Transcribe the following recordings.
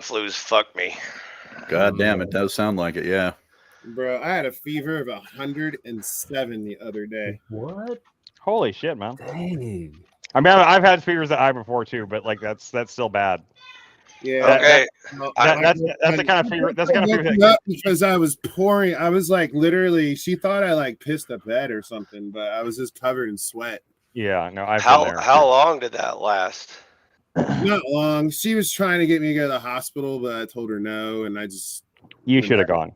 Flu's fucked me. God damn, it does sound like it. Yeah. Bro, I had a fever of 107 the other day. What? Holy shit, man. Dang. I mean, I've had fevers that high before too, but like that's still bad. Yeah. Okay. That's the kind of fever. That's the kind of fever. Up because I was pouring. I was like literally. She thought I like pissed the bed or something, but I was just covered in sweat. Yeah, no, I've been there. How long did that last? Not long. She was trying to get me to go to the hospital, but I told her no, and I just. You should have gone.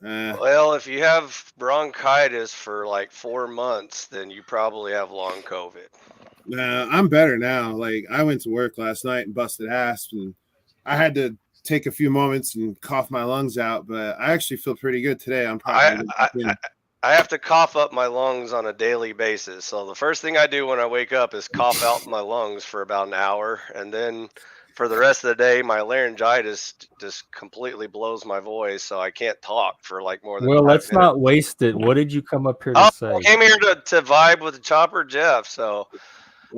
Well, if you have bronchitis for like 4 months, then you probably have long COVID. Nah, I'm better now. Like I went to work last night and busted ass, and I had to take a few moments and cough my lungs out, but I actually feel pretty good today. I'm probably. I have to cough up my lungs on a daily basis. So the first thing I do when I wake up is cough out my lungs for about an hour, and then for the rest of the day, my laryngitis just completely blows my voice, so I can't talk for like more than. Well, 5 let's minutes. not waste it. What did you come up here to say? I came here to vibe with Chopper Jeff. So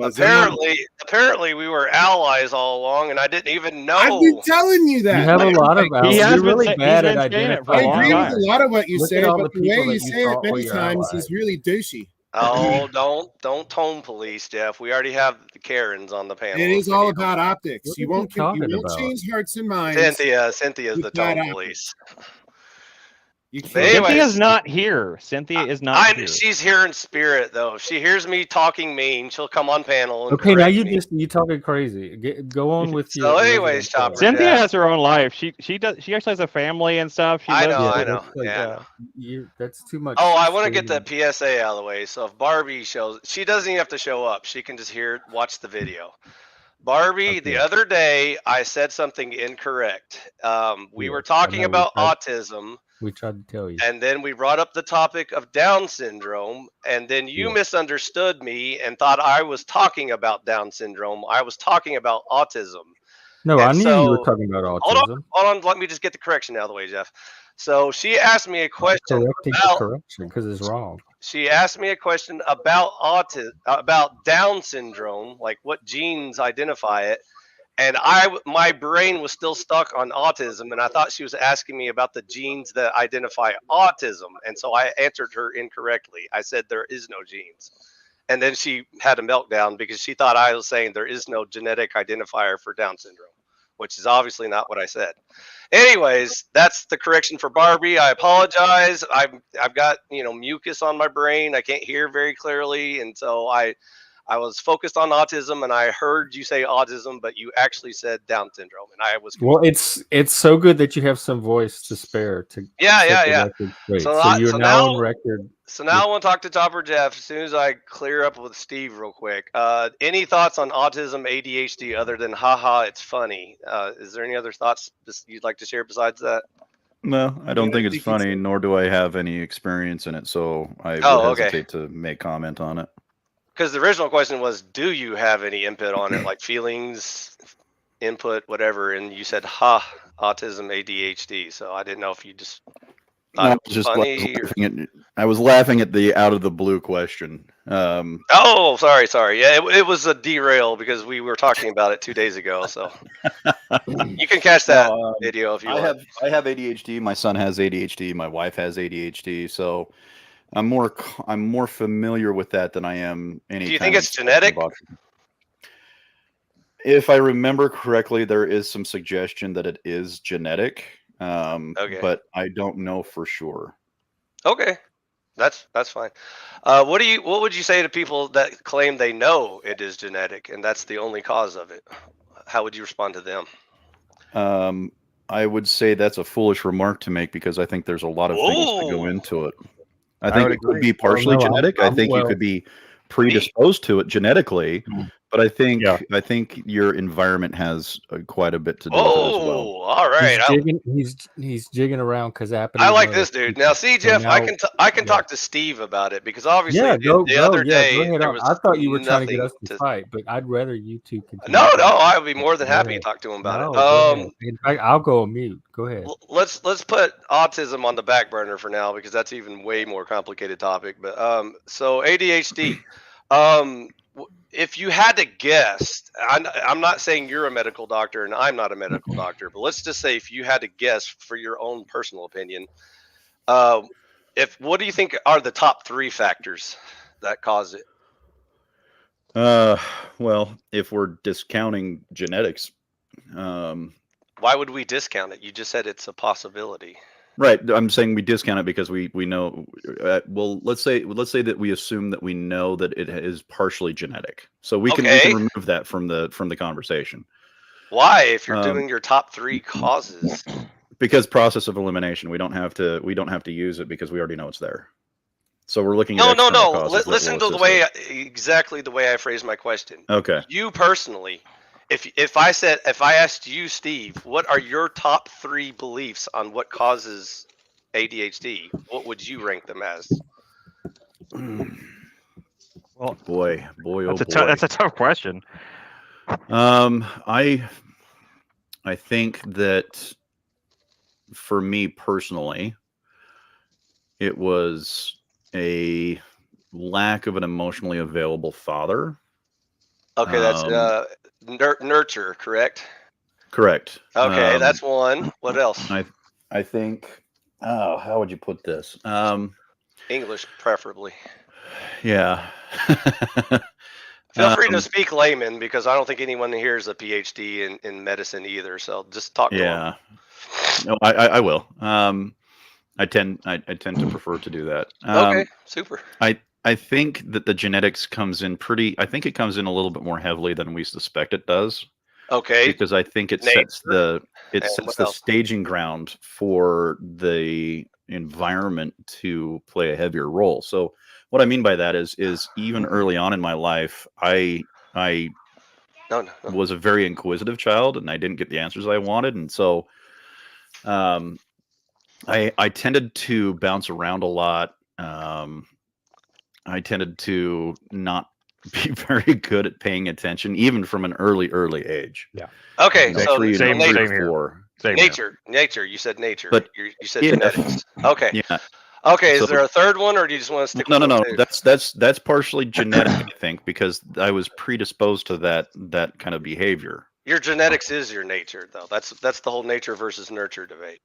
apparently we were allies all along, and I didn't even know. I've been telling you that. You have a lot of allies. You're really bad at identifying. I agree with a lot of what you say, all but the the way people you that you say it thought were many your times allies. is really douchey. Oh, don't tone police, Jeff. We already have the Karens on the panel. It is all about optics. What You are you won't talking about? change hearts and minds. Cynthia's the with that tone optics. police. You can't. Anyways, Cynthia's not here. Cynthia is not here. She's here in spirit, though. If she hears me talking mean, she'll come on panel. And Okay, now correct me. you talking crazy. Go on with So your. anyways, Chopper. Cynthia Jeff. has her own life. She actually has a family and stuff. She I lives- know. that's like- Yeah. That's too much. Oh, I want to get the screaming. PSA out of the way. So if Barbie shows, she doesn't even have to show up. She can just watch the video. Barbie, the other day, I said something incorrect. We were talking about autism. We tried to tell you. And then we brought up the topic of Down syndrome. And then you misunderstood me and thought I was talking about Down syndrome. I was talking about autism. No, And I knew so- you were talking about autism. Hold on. Let me just get the correction out of the way, Jeff. So she asked me a question Correcting the correction because it's wrong. She asked me a question about about Down syndrome, like what genes identify it, and my brain was still stuck on autism, and I thought she was asking me about the genes that identify autism, and so I answered her incorrectly. I said there is no genes, and then she had a meltdown because she thought I was saying there is no genetic identifier for Down syndrome, which is obviously not what I said. Anyways, that's the correction for Barbie. I apologize. I've got mucus on my brain. I can't hear very clearly, and so I was focused on autism, and I heard you say autism, but you actually said Down syndrome, and I was Well, it's so good that you have some voice to spare to set the record straight. So you're now on record. So now I want to talk to Chopper Jeff as soon as I clear up with Steve real quick. Any thoughts on autism, ADHD, other than haha, it's funny? Is there any other thoughts you'd like to share besides that? No, I don't think it's funny, nor do I have any experience in it, so I would hesitate to make comment on it. Because the original question was, do you have any input on it, like feelings, input, whatever? And you said, autism, ADHD. So I didn't know if you just thought it was funny. I was laughing at the out of the blue question. Oh, sorry. Yeah, it was a derail because we were talking about it 2 days ago. So you can catch that video if you want. I have ADHD. My son has ADHD. My wife has ADHD. So I'm more familiar with that than I am any. Do you think it's genetic? If I remember correctly, there is some suggestion that it is genetic. But I don't know for sure. Okay, that's fine. What would you say to people that claim they know it is genetic and that's the only cause of it? How would you respond to them? I would say that's a foolish remark to make because I think there's a lot of things to go into it. I think it could be partially genetic. I think you could be predisposed to it genetically, but I think your environment has quite a bit to do with it as well. All right. He's jigging around because I like this dude. Now, see, Jeff, I can talk to Steve about it because obviously the other day I thought you were trying to get us to fight, but I'd rather you two continue. No, I would be more than happy to talk to him about it. In fact, I'll go on mute. Go ahead. Let's put autism on the back burner for now because that's even way more complicated topic. But so ADHD. if you had to guess, I'm not saying you're a medical doctor and I'm not a medical doctor, but let's just say if you had to guess for your own personal opinion, what do you think are the top 3 factors that cause it? Well, if we're discounting genetics, why would we discount it? You just said it's a possibility. Right. I'm saying we discount it because we know. Well, let's say that we assume that we know that it is partially genetic, so we can remove that from the conversation. Why, if you're doing your top 3 causes? Because process of elimination, we don't have to use it because we already know it's there. So we're looking at no. Listen to exactly the way I phrased my question. Okay. You personally, if I asked you, Steve, what are your top 3 beliefs on what causes ADHD? What would you rank them as? Well, boy, that's a tough question. I think that for me personally, it was a lack of an emotionally available father. Okay, that's nurture, correct? Correct. Okay, that's one. What else? I think. Oh, how would you put this? English, preferably. Yeah. Feel free to speak layman because I don't think anyone here is a PhD in medicine either. So just talk. Yeah. No, I will. I tend to prefer to do that. Okay, super. I think that the genetics comes in I think it comes in a little bit more heavily than we suspect it does. Okay. Because I think it sets the staging ground for the environment to play a heavier role. So what I mean by that is even early on in my life, I was a very inquisitive child and I didn't get the answers I wanted. And so I tended to bounce around a lot. I tended to not be very good at paying attention, even from an early age. Yeah. Okay. So same nature. You said nature. But you said genetics. Okay. Yeah. Okay. Is there a third one, or do you just want to stick? No. That's partially genetic, I think, because I was predisposed to that kind of behavior. Your genetics is your nature, though. That's the whole nature versus nurture debate.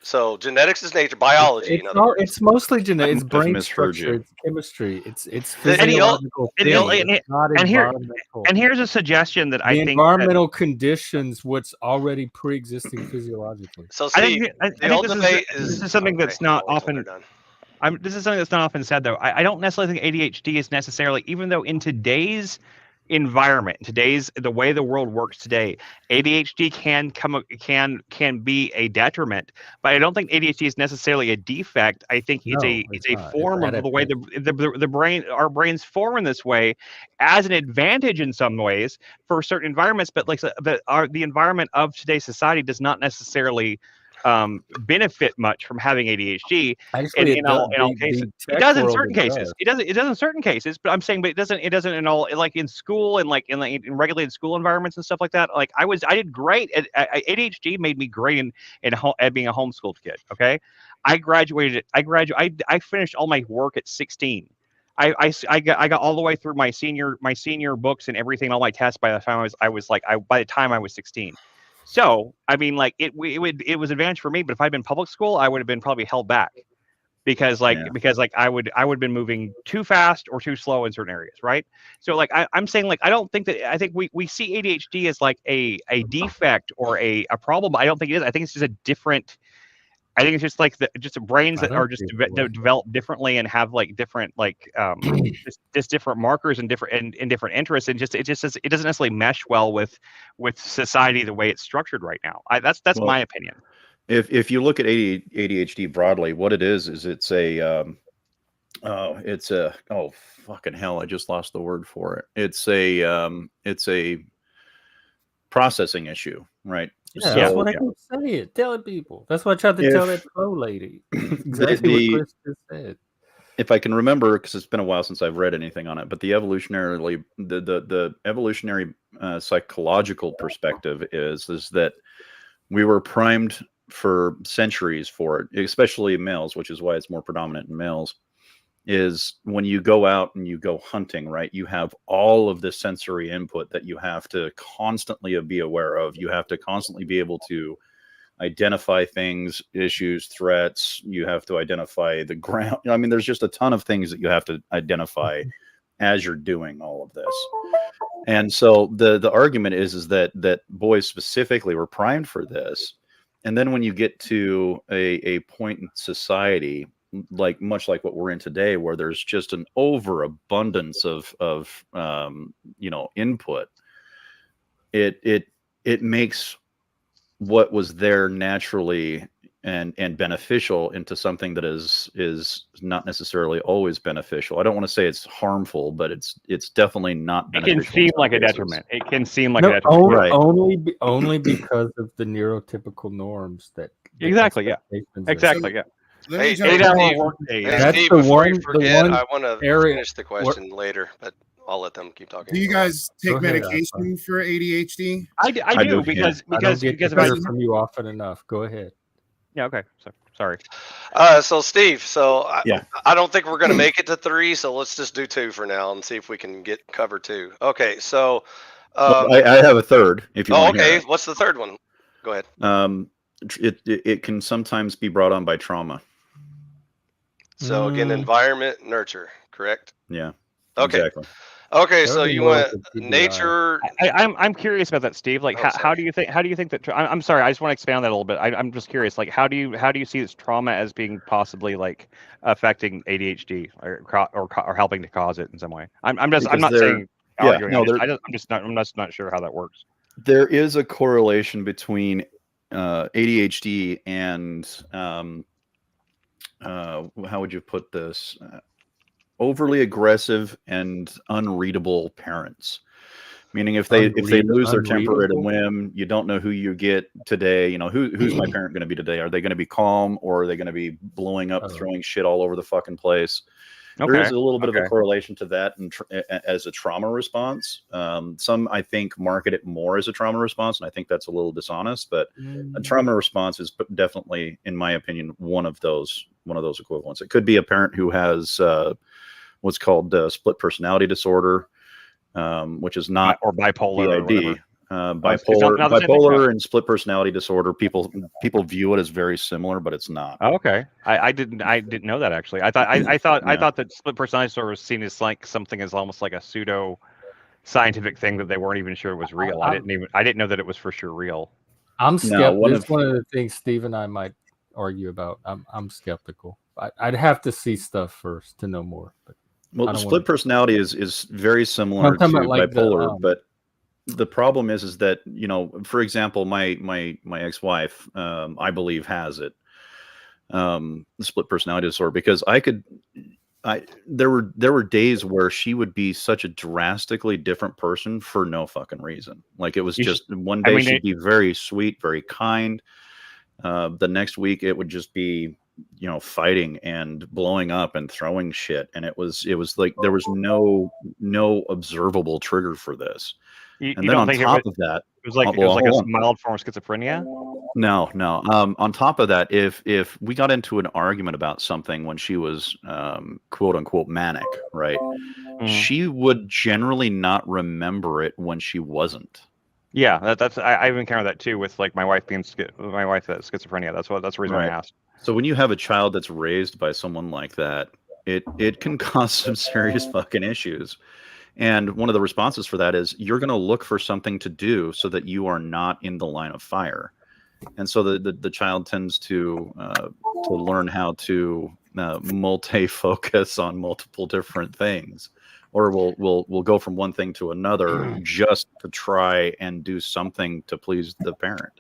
So genetics is nature, biology. It's mostly genetics. It's brain structure. It's chemistry. It's physiological. And here's a suggestion that I think environmental conditions, what's already pre-existing physiologically. So Steve, I think this is something that's not often. This is something that's not often said, though. I don't necessarily think ADHD is necessarily, even though in today's environment, the way the world works today, ADHD can be a detriment, but I don't think ADHD is necessarily a defect. I think it's a form of the way the brain, our brains form in this way, as an advantage in some ways for certain environments, but the environment of today's society does not necessarily benefit much from having ADHD. Actually, in all cases, it does in certain cases. It does in certain cases, but I'm saying, but it doesn't in all, like in school and in regulated school environments and stuff like that. Like I did great at ADHD made me great at being a homeschooled kid. Okay, I finished all my work at 16. I got all the way through my senior books and everything, all my tests by the time by the time I was 16. So, I mean, like it was advantage for me, but if I'd been public school, I would have been probably held back because I would have been moving too fast or too slow in certain areas. Right. So I'm saying, I don't think that, I think we see ADHD as like a defect or a problem, but I don't think it is. I think it's just a different, I think it's just like just brains that are just developed differently and have like different just different markers and different interests, and it doesn't necessarily mesh well with society the way it's structured right now. That's my opinion. If you look at ADHD broadly, what it is it's a fucking hell, I just lost the word for it. It's a processing issue, right? Yeah, that's what I keep saying. Telling people. That's what I tried to tell that pro lady. Exactly what Chris just said. If I can remember, because it's been a while since I've read anything on it, but the evolutionary psychological perspective is that we were primed for centuries for it, especially males, which is why it's more predominant in males, is when you go out and you go hunting, right? You have all of the sensory input that you have to constantly be aware of. You have to constantly be able to identify things, issues, threats. You have to identify the ground. I mean, there's just a ton of things that you have to identify as you're doing all of this. And so the argument is that boys specifically were primed for this. And then when you get to a point in society, like much like what we're in today, where there's just an overabundance of input, it makes what was there naturally and beneficial into something that is not necessarily always beneficial. I don't want to say it's harmful, but it's definitely not beneficial. It can seem like a detriment. It can seem like a detriment. Right. Only because of the neurotypical norms that exactly, yeah. Exactly, yeah. Hey, Steve, that's before you forget, I want to finish the question later, but I'll let them keep talking. Do you guys take medication for ADHD? I do because I don't get better from you often enough. Go ahead. Yeah. Okay. So, sorry. So Steve, I don't think we're going to make it to 3, so let's just do 2 for now and see if we can cover 2. Okay. So I have a third. If you. Want okay. What's the third one? Go ahead. It can sometimes be brought on by trauma. So again, environment, nurture, correct? Yeah. Okay. Exactly. Okay, so you want nature? I'm curious about that, Steve. Like, how do you think that? I'm sorry, I just want to expand on that a little bit. I'm just curious. Like, how do you see this trauma as being possibly like affecting ADHD or helping to cause it in some way? I'm not saying arguing. I'm just not sure how that works. There is a correlation between ADHD and how would you put this? Overly aggressive and unreadable parents. Meaning if they lose their temper at a whim, you don't know who you get today. You know, who's my parent going to be today? Are they going to be calm, or are they going to be blowing up, throwing shit all over the fucking place? Okay. There is a little bit of a correlation to that and as a trauma response. Some, I think, market it more as a trauma response, and I think that's a little dishonest. But a trauma response is definitely, in my opinion, one of those equivalents. It could be a parent who has what's called split personality disorder, which is not or bipolar. BID. Bipolar and split personality disorder. People view it as very similar, but it's not. Oh, okay, I didn't know that actually. I thought that split personality disorder was seen as like something as almost like a pseudo scientific thing that they weren't even sure was real. I didn't know that it was for sure real. I'm skeptical. It's one of the things Steve and I might argue about. I'm skeptical. I'd have to see stuff first to know more. But well, split personality is very similar to bipolar, but the problem is that, you know, for example, my ex-wife, I believe has it, the split personality disorder, because there were days where she would be such a drastically different person for no fucking reason. Like it was just one day she'd be very sweet, very kind. The next week it would just be, you know, fighting and blowing up and throwing shit, and it was like there was no observable trigger for this. And then on top of that, it was like a mild form of schizophrenia. No. On top of that, if we got into an argument about something when she was quote unquote manic, right? She would generally not remember it when she wasn't. Yeah, I've encountered that too with like my wife that's schizophrenia. That's the reason I asked. So when you have a child that's raised by someone like that, it can cause some serious fucking issues. And one of the responses for that is you're going to look for something to do so that you are not in the line of fire. And so the child tends to learn how to multi-focus on multiple different things, or we'll go from one thing to another just to try and do something to please the parent.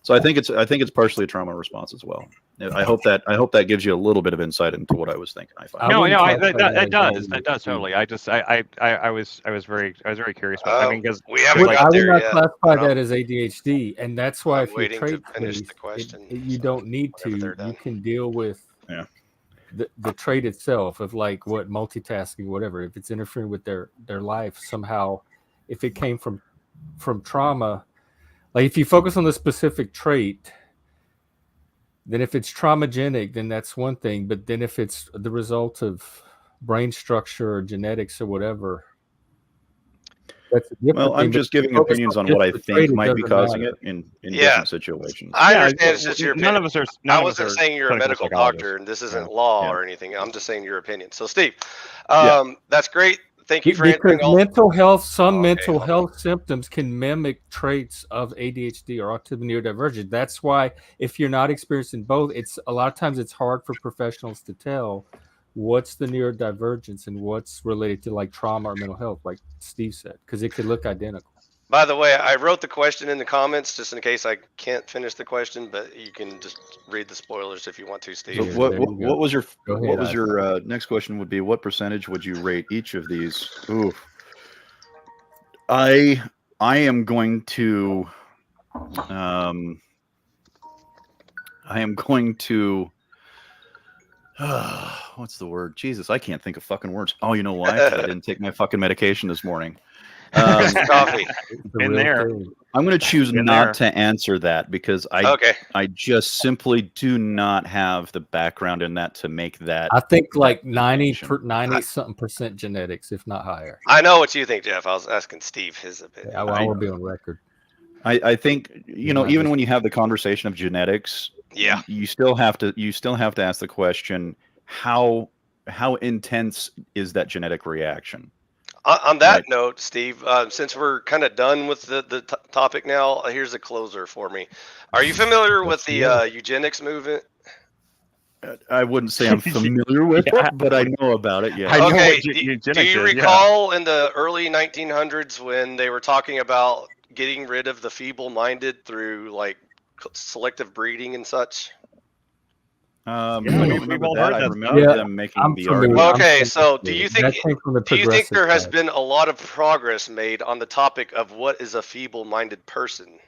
So I think it's partially a trauma response as well. I hope that gives you a little bit of insight into what I was thinking. That does totally. I was very curious about. I mean, because I would not classify that as ADHD, and that's why if you trait you don't need to. You can deal with the trait itself of like what multitasking, whatever. If it's interfering with their life somehow, if it came from trauma. Like if you focus on the specific trait, then if it's traumagenic, then that's one thing. But then if it's the result of brain structure or genetics or whatever. That's well, I'm just giving opinions on what I think might be causing it in different situations. I understand it's just your opinion. I wasn't saying you're a medical doctor and this isn't law or anything. I'm just saying your opinion. So, Steve, that's great. Thank you for answering all. Mental health, mental health symptoms can mimic traits of ADHD or autism neurodivergent. That's why if you're not experiencing both, it's a lot of times it's hard for professionals to tell what's the neurodivergence and what's related to like trauma or mental health, like Steve said, because it could look identical. By the way, I wrote the question in the comments just in case I can't finish the question, but you can just read the spoilers if you want to, Steve. So what was your next question would be, what percentage would you rate each of these? Ooh. I am going to what's the word? Jesus, I can't think of fucking words. Oh, you know why? I didn't take my fucking medication this morning. Coffee in there. I'm going to choose not to answer that because I just simply do not have the background in that to make that. I think like 90 something percent genetics, if not higher. I know what you think, Jeff. I was asking Steve his opinion. I will be on record. I think, even when you have the conversation of genetics, you still have to ask the question, how intense is that genetic reaction? On that note, Steve, since we're kind of done with the topic now, here's a closer for me. Are you familiar with the eugenics movement? I wouldn't say I'm familiar with it, but I know about it. Yeah. Okay. Do you recall in the early 1900s when they were talking about getting rid of the feeble-minded through like selective breeding and such? I remember them making the argument. Okay, so do you think there has been a lot of progress made on the topic of what is a feeble-minded person?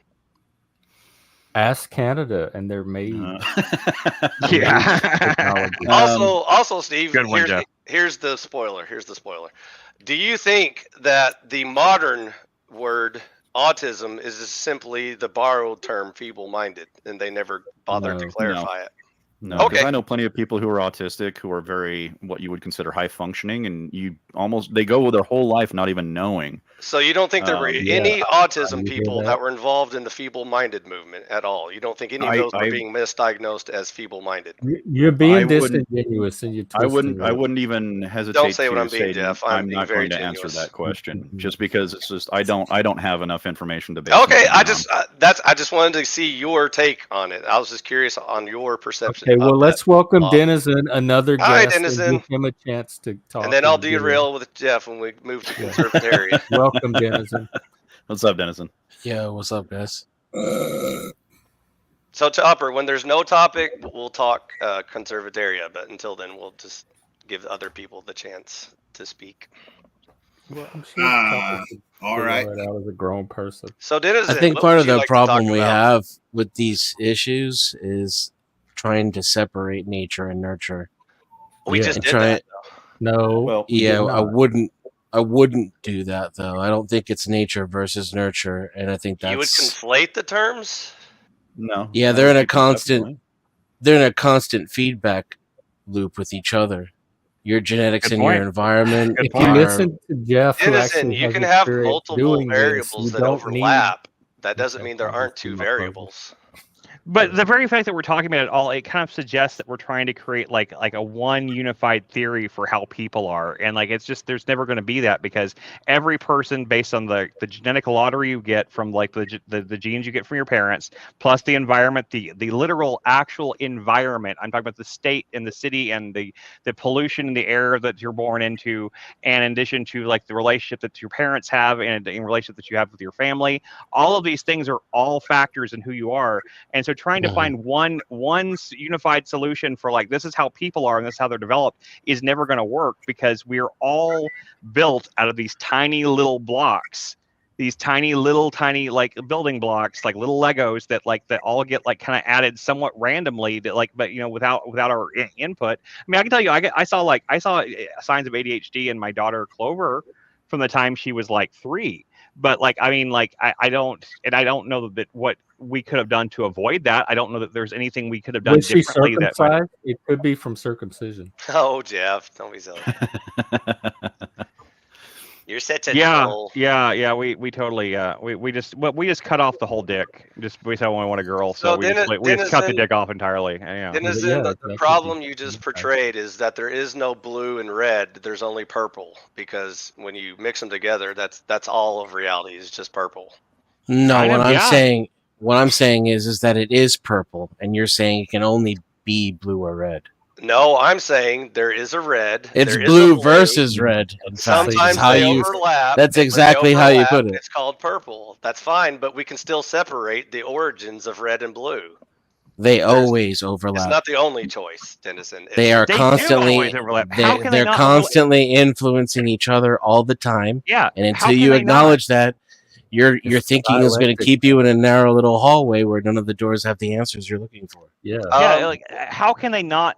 Ask Canada, and they're made. Also, Steve, here's the spoiler. Do you think that the modern word autism is simply the borrowed term feeble-minded, and they never bothered to clarify it? No, because I know plenty of people who are autistic who are very what you would consider high functioning, and they go their whole life not even knowing. So you don't think there were any autism people that were involved in the feeble-minded movement at all? You don't think any of those were being misdiagnosed as feeble-minded? You're being disingenuous, and I wouldn't even hesitate. Don't say what I'm being, Jeff. I'm not going to answer that question just because it's just I don't have enough information to base. Okay, I just wanted to see your take on it. I was just curious on your perception. Okay, well, let's welcome Denizen, another guest. Hi, Denizen. Give him a chance to talk. And then I'll derail with Jeff when we move to Conservatarian. Welcome, Denizen. What's up, Denizen? Yeah, what's up, guys? So, Chopper, when there's no topic, we'll talk Conservataria. But until then, we'll just give other people the chance to speak. Well, I'm sure all right. Out as a grown person. So, Denizen, I think part of the problem we have with these issues is trying to separate nature and nurture. We just did that. No. Well, I wouldn't do that though. I don't think it's nature versus nurture, and I think that's. You would conflate the terms? No. Yeah, they're in a constant feedback loop with each other. Your genetics and your environment. If you listen to Jeff, you can have multiple variables that overlap. That doesn't mean there aren't two variables. But the very fact that we're talking about it all, it kind of suggests that we're trying to create like a one unified theory for how people are. And like, it's just, there's never going to be that because every person based on the genetic lottery you get from like the genes you get from your parents, plus the environment, the literal actual environment. I'm talking about the state and the city and the pollution in the air that you're born into. And in addition to like the relationship that your parents have and in relationship that you have with your family, all of these things are all factors in who you are. And so trying to find one unified solution for like this is how people are and this is how they're developed is never going to work because we're all built out of these tiny little blocks, these tiny like building blocks, like little Legos that all get like kind of added somewhat randomly that like, but without our input. I mean, I can tell you, I saw signs of ADHD in my daughter Clover from the time she was like 3. But like, I mean, like, I don't know that what we could have done to avoid that. I don't know that there's anything we could have done differently. That it could be from circumcision. Oh, Jeff, don't be silly. You're such a troll. Yeah. We totally we just cut off the whole dick. We said we want a girl, so we just cut the dick off entirely. Yeah. Denizen, the problem you just portrayed is that there is no blue and red. There's only purple, because when you mix them together, that's all of reality is just purple. No, what I'm saying is that it is purple, and you're saying it can only be blue or red. No, I'm saying there is a red. It's blue versus red. Sometimes they overlap. That's exactly how you put it. It's called purple. That's fine, but we can still separate the origins of red and blue. They always overlap. It's not the only choice, Denizen. They are constantly they're constantly influencing each other all the time. Yeah. And until you acknowledge that, your thinking is going to keep you in a narrow little hallway where none of the doors have the answers you're looking for. Yeah. Like how can they not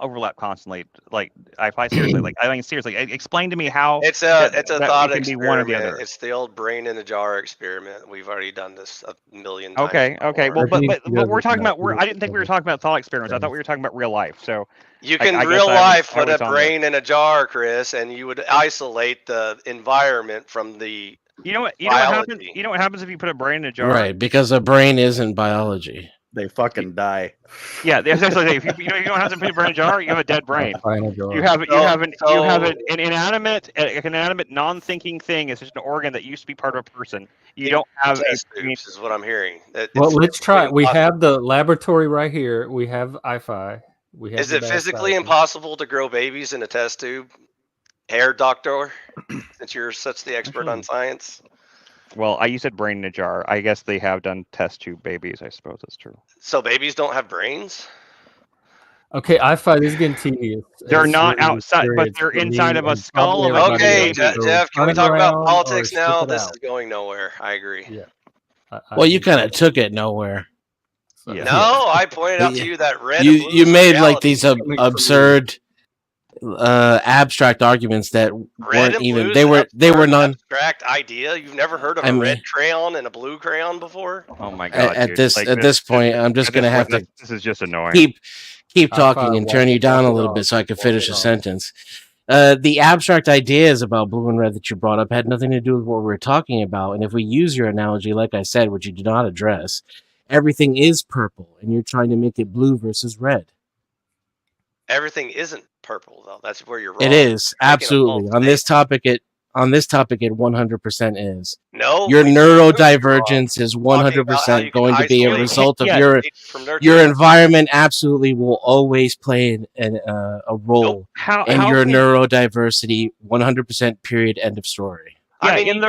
overlap constantly? Like seriously, explain to me how it's a thought experiment. Be one or the other. It's the old brain in a jar experiment. We've already done this a million times. Okay. Well, but we're talking about I didn't think we were talking about thought experiments. I thought we were talking about real life. So you can real life put a brain in a jar, Chris, and you would isolate the environment from the You know what happens? You know what happens if you put a brain in a jar? Right, because a brain isn't biology. They fucking die. Yeah, if you don't have to put a brain in a jar, you have a dead brain. You have an inanimate, non-thinking thing. It's just an organ that used to be part of a person. You don't have test tubes, is what I'm hearing. Well, let's try it. We have the laboratory right here. We have iFi. Is it physically impossible to grow babies in a test tube? Hair doctor, since you're such the expert on science. Well, you said brain in a jar. I guess they have done test tube babies. I suppose that's true. So babies don't have brains? Okay, iFi, this is getting tedious. They're not outside, but they're inside of a skull. Okay, Jeff, can we talk about politics now? This is going nowhere. I agree. Yeah. Well, you kind of took it nowhere. Yeah. No, I pointed out to you that red. You made like these absurd abstract arguments that weren't even they were none abstract idea. You've never heard of a red crayon and a blue crayon before? Oh my god. At this point I'm just gonna have to this is just annoying. Keep talking and turn you down a little bit so I can finish a sentence. The abstract ideas about blue and red that you brought up had nothing to do with what we were talking about, and if we use your analogy, like I said, which you did not address, everything is purple and you're trying to make it blue versus red. Everything isn't purple though. That's where you're wrong. It is absolutely on this topic. It 100% is. No, your neurodivergence is 100% going to be a result of your environment. Absolutely, will always play a role in your neurodiversity. 100%. Period. End of story. I mean, in the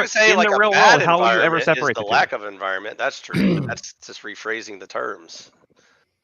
real world, how will you ever separate the lack of environment? That's true. That's just rephrasing the terms.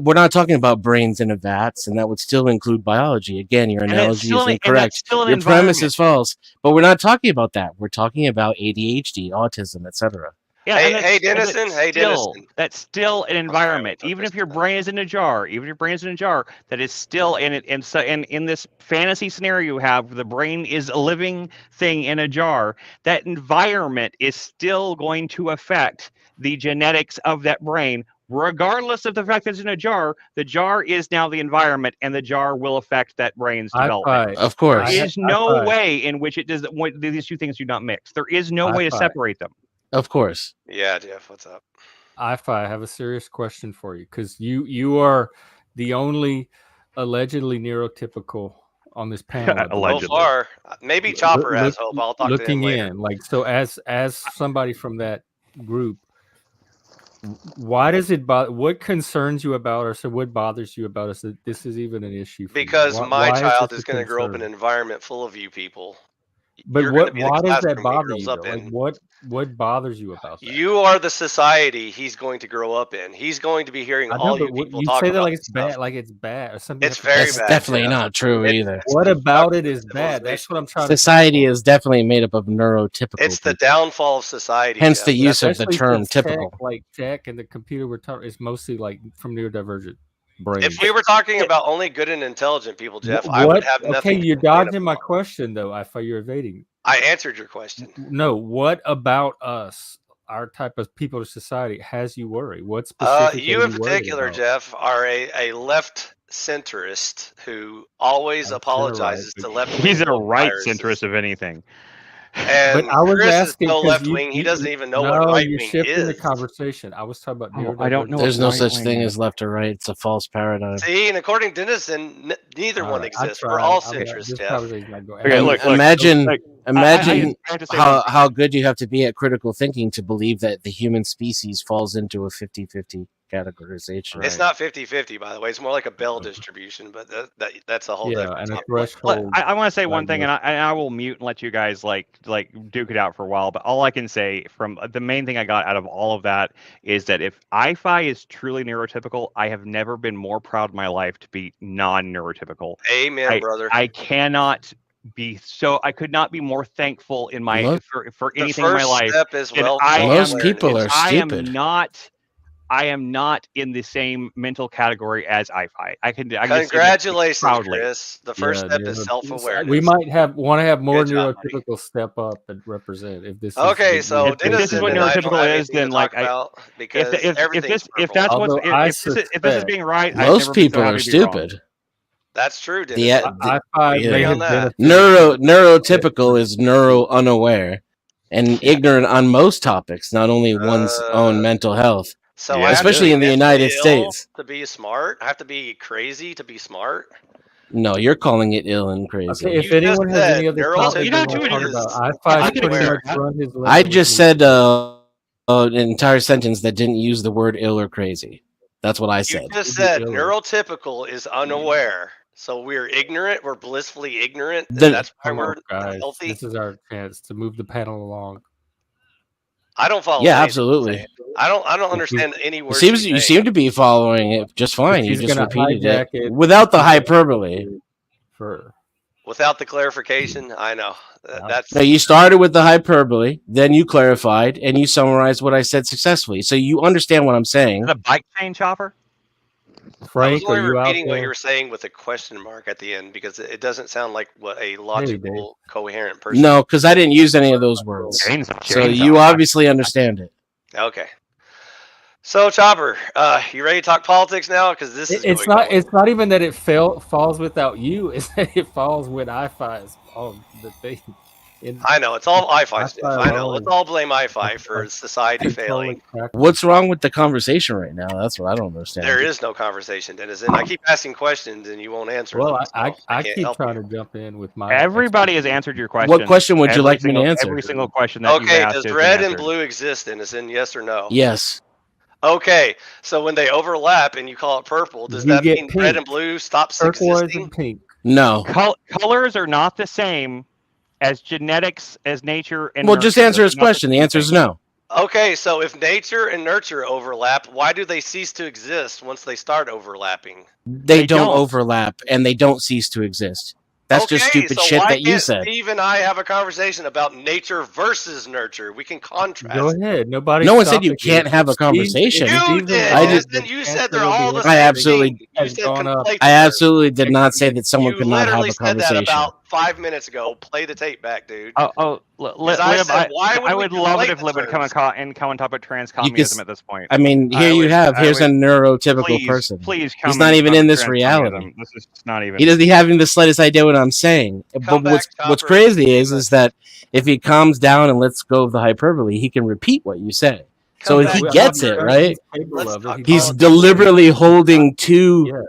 We're not talking about brains in a vats, and that would still include biology. Again, your analogy is incorrect. Your premise is false. But we're not talking about that. We're talking about ADHD, autism, etc. Yeah, hey, Denizen. That's still an environment. Even if your brain is in a jar, that is still in it. And in this fantasy scenario you have, the brain is a living thing in a jar. That environment is still going to affect the genetics of that brain. Regardless of the fact that it's in a jar, the jar is now the environment, and the jar will affect that brain's development. Of course. There is no way in which it does. These two things do not mix. There is no way to separate them. Of course. Yeah, Jeff, what's up? iFi, I have a serious question for you, because you are the only allegedly neurotypical on this panel. So far, maybe Chopper has hope. I'll talk to him later. So as somebody from that group, why does it bother? What concerns you about us, or what bothers you about us that this is even an issue? Because my child is going to grow up in an environment full of you people. But why does that bother you? Like, what bothers you about that? You are the society he's going to grow up in. He's going to be hearing all you people talk about. You say that like it's bad, like it's bad or something. It's very bad. Definitely not true either. What about it is bad? That's what I'm trying to say. Society is definitely made up of neurotypical. It's the downfall of society. Hence the use of the term typical. Like tech and the computer we're talking is mostly like from neurodivergent. brain. If we were talking about only good and intelligent people, Jeff, I would have nothing. Okay, you're dodging my question, though. I thought you're evading. I answered your question. No, what about us, our type of people of society, has you worry? What specifically? You in particular, Jeff, are a left centrist who always apologizes to left. He's a right centrist, if anything. And but I was Chris asking is so left wing, he doesn't even know what right wing is. You're shifting the conversation. I was talking about. I don't know. There's no such thing as left or right. It's a false paradigm. See, and according to Dennison, neither one exists. We're all centrist, Jeff. Okay, look, imagine how good you have to be at critical thinking to believe that the human species falls into a 50-50 categorization. It's not 50-50, by the way. It's more like a Bell distribution, but that's a whole different threshold. I want to say one thing, and I will mute and let you guys like duke it out for a while. But all I can say from the main thing I got out of all of that is that if iFi is truly neurotypical, I have never been more proud in my life to be non-neurotypical. Amen, brother. I cannot be so. I could not be more thankful in my for anything in my life. Step is most people are stupid. I am not in the same mental category as iFi. Congratulations, Chris. The first step is self-awareness. We might want to have more neurotypical step up and represent if this. Okay, so if this is what neurotypical is, then like if that's what if this is being right, most people are stupid. That's true. Neurotypical is neuro unaware and ignorant on most topics, not only one's own mental health. So especially in the United States. To be smart, I have to be crazy to be smart. No, you're calling it ill and crazy. Okay, if anyone has any other topic I just said an entire sentence that didn't use the word ill or crazy. That's what I said. You just said neurotypical is unaware. So we're ignorant. We're blissfully ignorant. That's why we're healthy. This is our chance to move the panel along. I don't follow. Yeah, absolutely. I don't understand any words. You seem to be following it just fine. You just repeated it without the hyperbole. Without the clarification, I know. So you started with the hyperbole, then you clarified, and you summarized what I said successfully. So you understand what I'm saying. The bike chain chopper. Frank, I was only repeating what you were saying with a question mark at the end because it doesn't sound like what a logical, coherent person. No, because I didn't use any of those words. So you obviously understand it. Okay. So Chopper, you ready to talk politics now? Because this is it's not even that it falls without you; it's that it falls when iFi is on the thing. I know it's all iFi stuff. I know. Let's all blame iFi for society failing. What's wrong with the conversation right now? That's what I don't understand. There is no conversation, Dennis. And I keep asking questions and you won't answer. Well, I keep trying to jump in with my. Everybody has answered your question. What question would you like me to answer? Every single question that you've asked. Okay, does red and blue exist, Dennis? Yes or no? Yes. Okay, so when they overlap and you call it purple, does that mean red and blue stops existing? Pink. No. Colors are not the same as genetics, as nature, and just answer his question. The answer is no. Okay, so if nature and nurture overlap, why do they cease to exist once they start overlapping? They don't overlap, and they don't cease to exist. That's just stupid shit that you said. Steve and I have a conversation about nature versus nurture. We can contrast. Go ahead. No one said you can't have a conversation. You did. You said they're all the same. I absolutely did not say that someone could not have a conversation. You literally said that about 5 minutes ago. Play the tape back, dude. I would love it if Lib would come and talk about trans communism at this point. I mean, here's a neurotypical person. Please, he's not even in this reality. This is not even. He doesn't have the slightest idea what I'm saying. But what's crazy is that if he calms down and lets go of the hyperbole, he can repeat what you say. So he gets it, right? He's deliberately holding two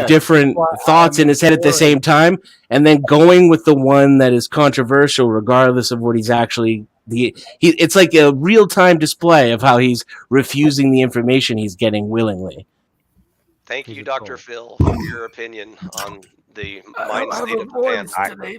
different thoughts in his head at the same time, and then going with the one that is controversial, regardless of what he's actually. It's like a real-time display of how he's refusing the information he's getting willingly. Thank you, Dr. Phil, for your opinion on the mind state of the fan.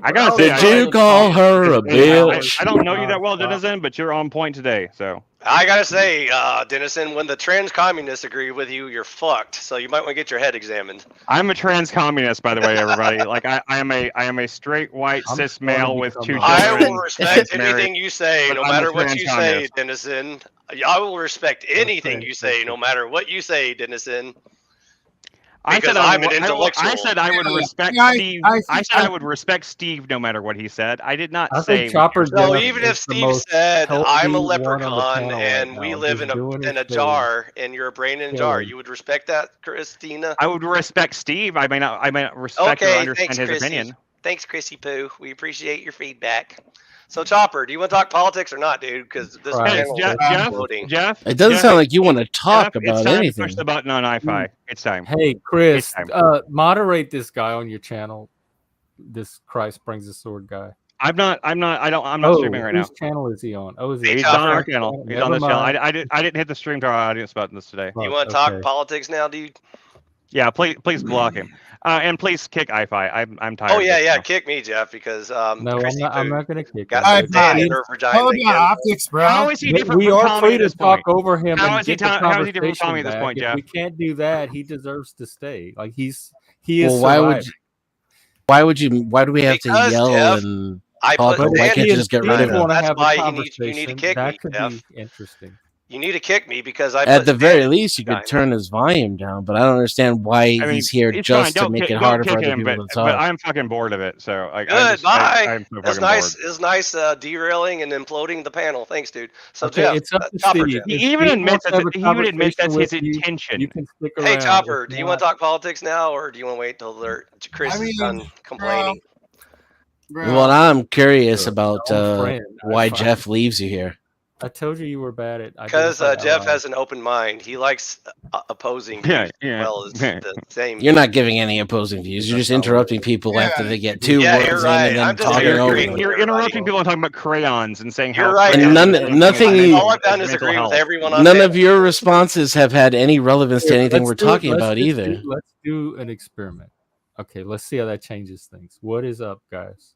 I gotta say, did you call her a bitch? I don't know you that well, Dennison, but you're on point today. So I gotta say, Dennison, when the trans communists agree with you, you're fucked. So you might want to get your head examined. I'm a trans communist, by the way, everybody. Like I am a straight white cis male with 2 children. I will respect anything you say, no matter what you say, Dennison. I will respect anything you say, no matter what you say, Dennison. I said I'm an intellectual. I said I would respect Steve. I said I would respect Steve no matter what he said. I did not say Chopper. So even if Steve said I'm a leprechaun and we live in a jar and you're a brain in a jar, you would respect that, Christina? I would respect Steve. I may not respect or understand his opinion. Thanks, Chrissy Poo. We appreciate your feedback. So, Chopper, do you want to talk politics or not, dude? Because this channel is exploding. Jeff, it doesn't sound like you want to talk about anything. It's time to push the button on iFi. It's time. Hey, Chris, moderate this guy on your channel. This Christ brings a sword guy. I'm not streaming right now. Whose channel is he on? Oh, is he's on our channel. He's on this channel. I didn't hit the stream to our audience button today. You want to talk politics now, dude? Yeah, please block him. And please kick iFi. I'm tired. Oh yeah, kick me, Jeff, because no, I'm not gonna kick. Got some sand in her vagina. Optics, bro. How is he different? We are free to talk over him. How is he different from Tommy at this point, Jeff? We can't do that. He deserves to stay. Like he is. Well, why do we have to yell and talk? Why can't you just get rid of him? That's why you need to kick me, Jeff. Interesting. You need to kick me because at the very least you could turn his volume down, but I don't understand why he's here just to make it harder for other people to talk. But I'm fucking bored of it. So bye. It's nice derailing and imploding the panel. Thanks, dude. So Jeff, it's up to Steve. He even admits that's his intention. You can stick around. Hey, Chopper, do you want to talk politics now, or do you want to wait till Chris is done complaining? Well, I'm curious about why Jeff leaves you here. I told you were bad at. Because Jeff has an open mind. He likes opposing views as well as the same. You're not giving any opposing views. You're just interrupting people after they get two words in and then talking over them. You're interrupting people and talking about crayons and saying how. You're right. And all I've done is agree with everyone on none of your responses have had any relevance to anything we're talking about either. Let's do an experiment. Okay, let's see how that changes things. What is up, guys?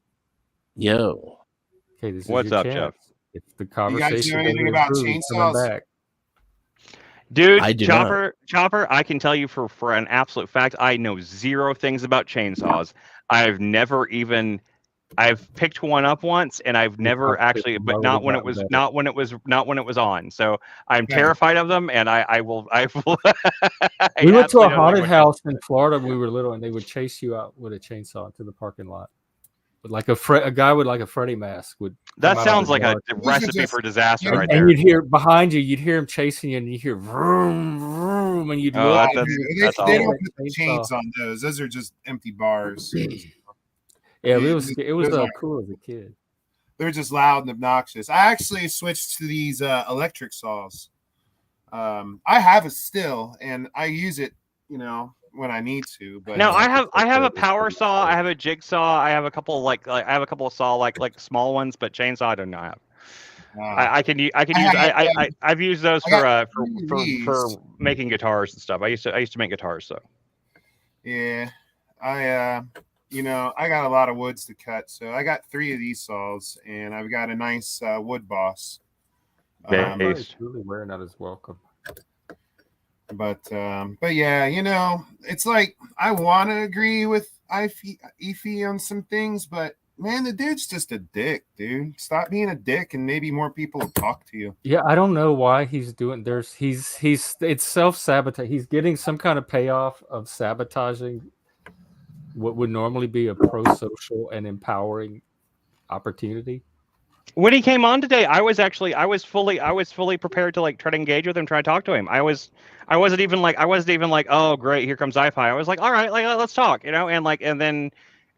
Yo. Okay, this is what's up, Jeff? If the conversation you guys know anything about chainsaws? Dude, Chopper, I can tell you for an absolute fact, I know zero things about chainsaws. I've picked one up once and I've never actually, but not when it was on. So I'm terrified of them, and I will. We went to a haunted house in Florida when we were little, and they would chase you out with a chainsaw into the parking lot. Like a guy with like a Freddy mask would. That sounds like a recipe for disaster, right there. And you'd hear behind you, you'd hear him chasing you, and you hear vroom vroom, and you'd look. They don't put chains on those. Those are just empty bars. Yeah, it was cool as a kid. They're just loud and obnoxious. I actually switched to these electric saws. I have it still, and I use it, when I need to. But no, I have a power saw, I have a jigsaw, I have a couple of saw like small ones, but chainsaw I do not have. I've used those for making guitars and stuff. I used to make guitars, so. Yeah, I got a lot of woods to cut, so I got 3 of these saws, and I've got a nice wood boss. It's really wearing out his welcome. But yeah, it's like I want to agree with Ify on some things, but man, the dude's just a dick, dude. Stop being a dick, and maybe more people will talk to you. Yeah, I don't know why he's doing. It's self-sabotage. He's getting some kind of payoff of sabotaging what would normally be a pro-social and empowering opportunity. When he came on today, I was fully prepared to try to engage with him, try to talk to him. I wasn't even like, oh great, here comes iFi. I was like, all right, let's talk, and then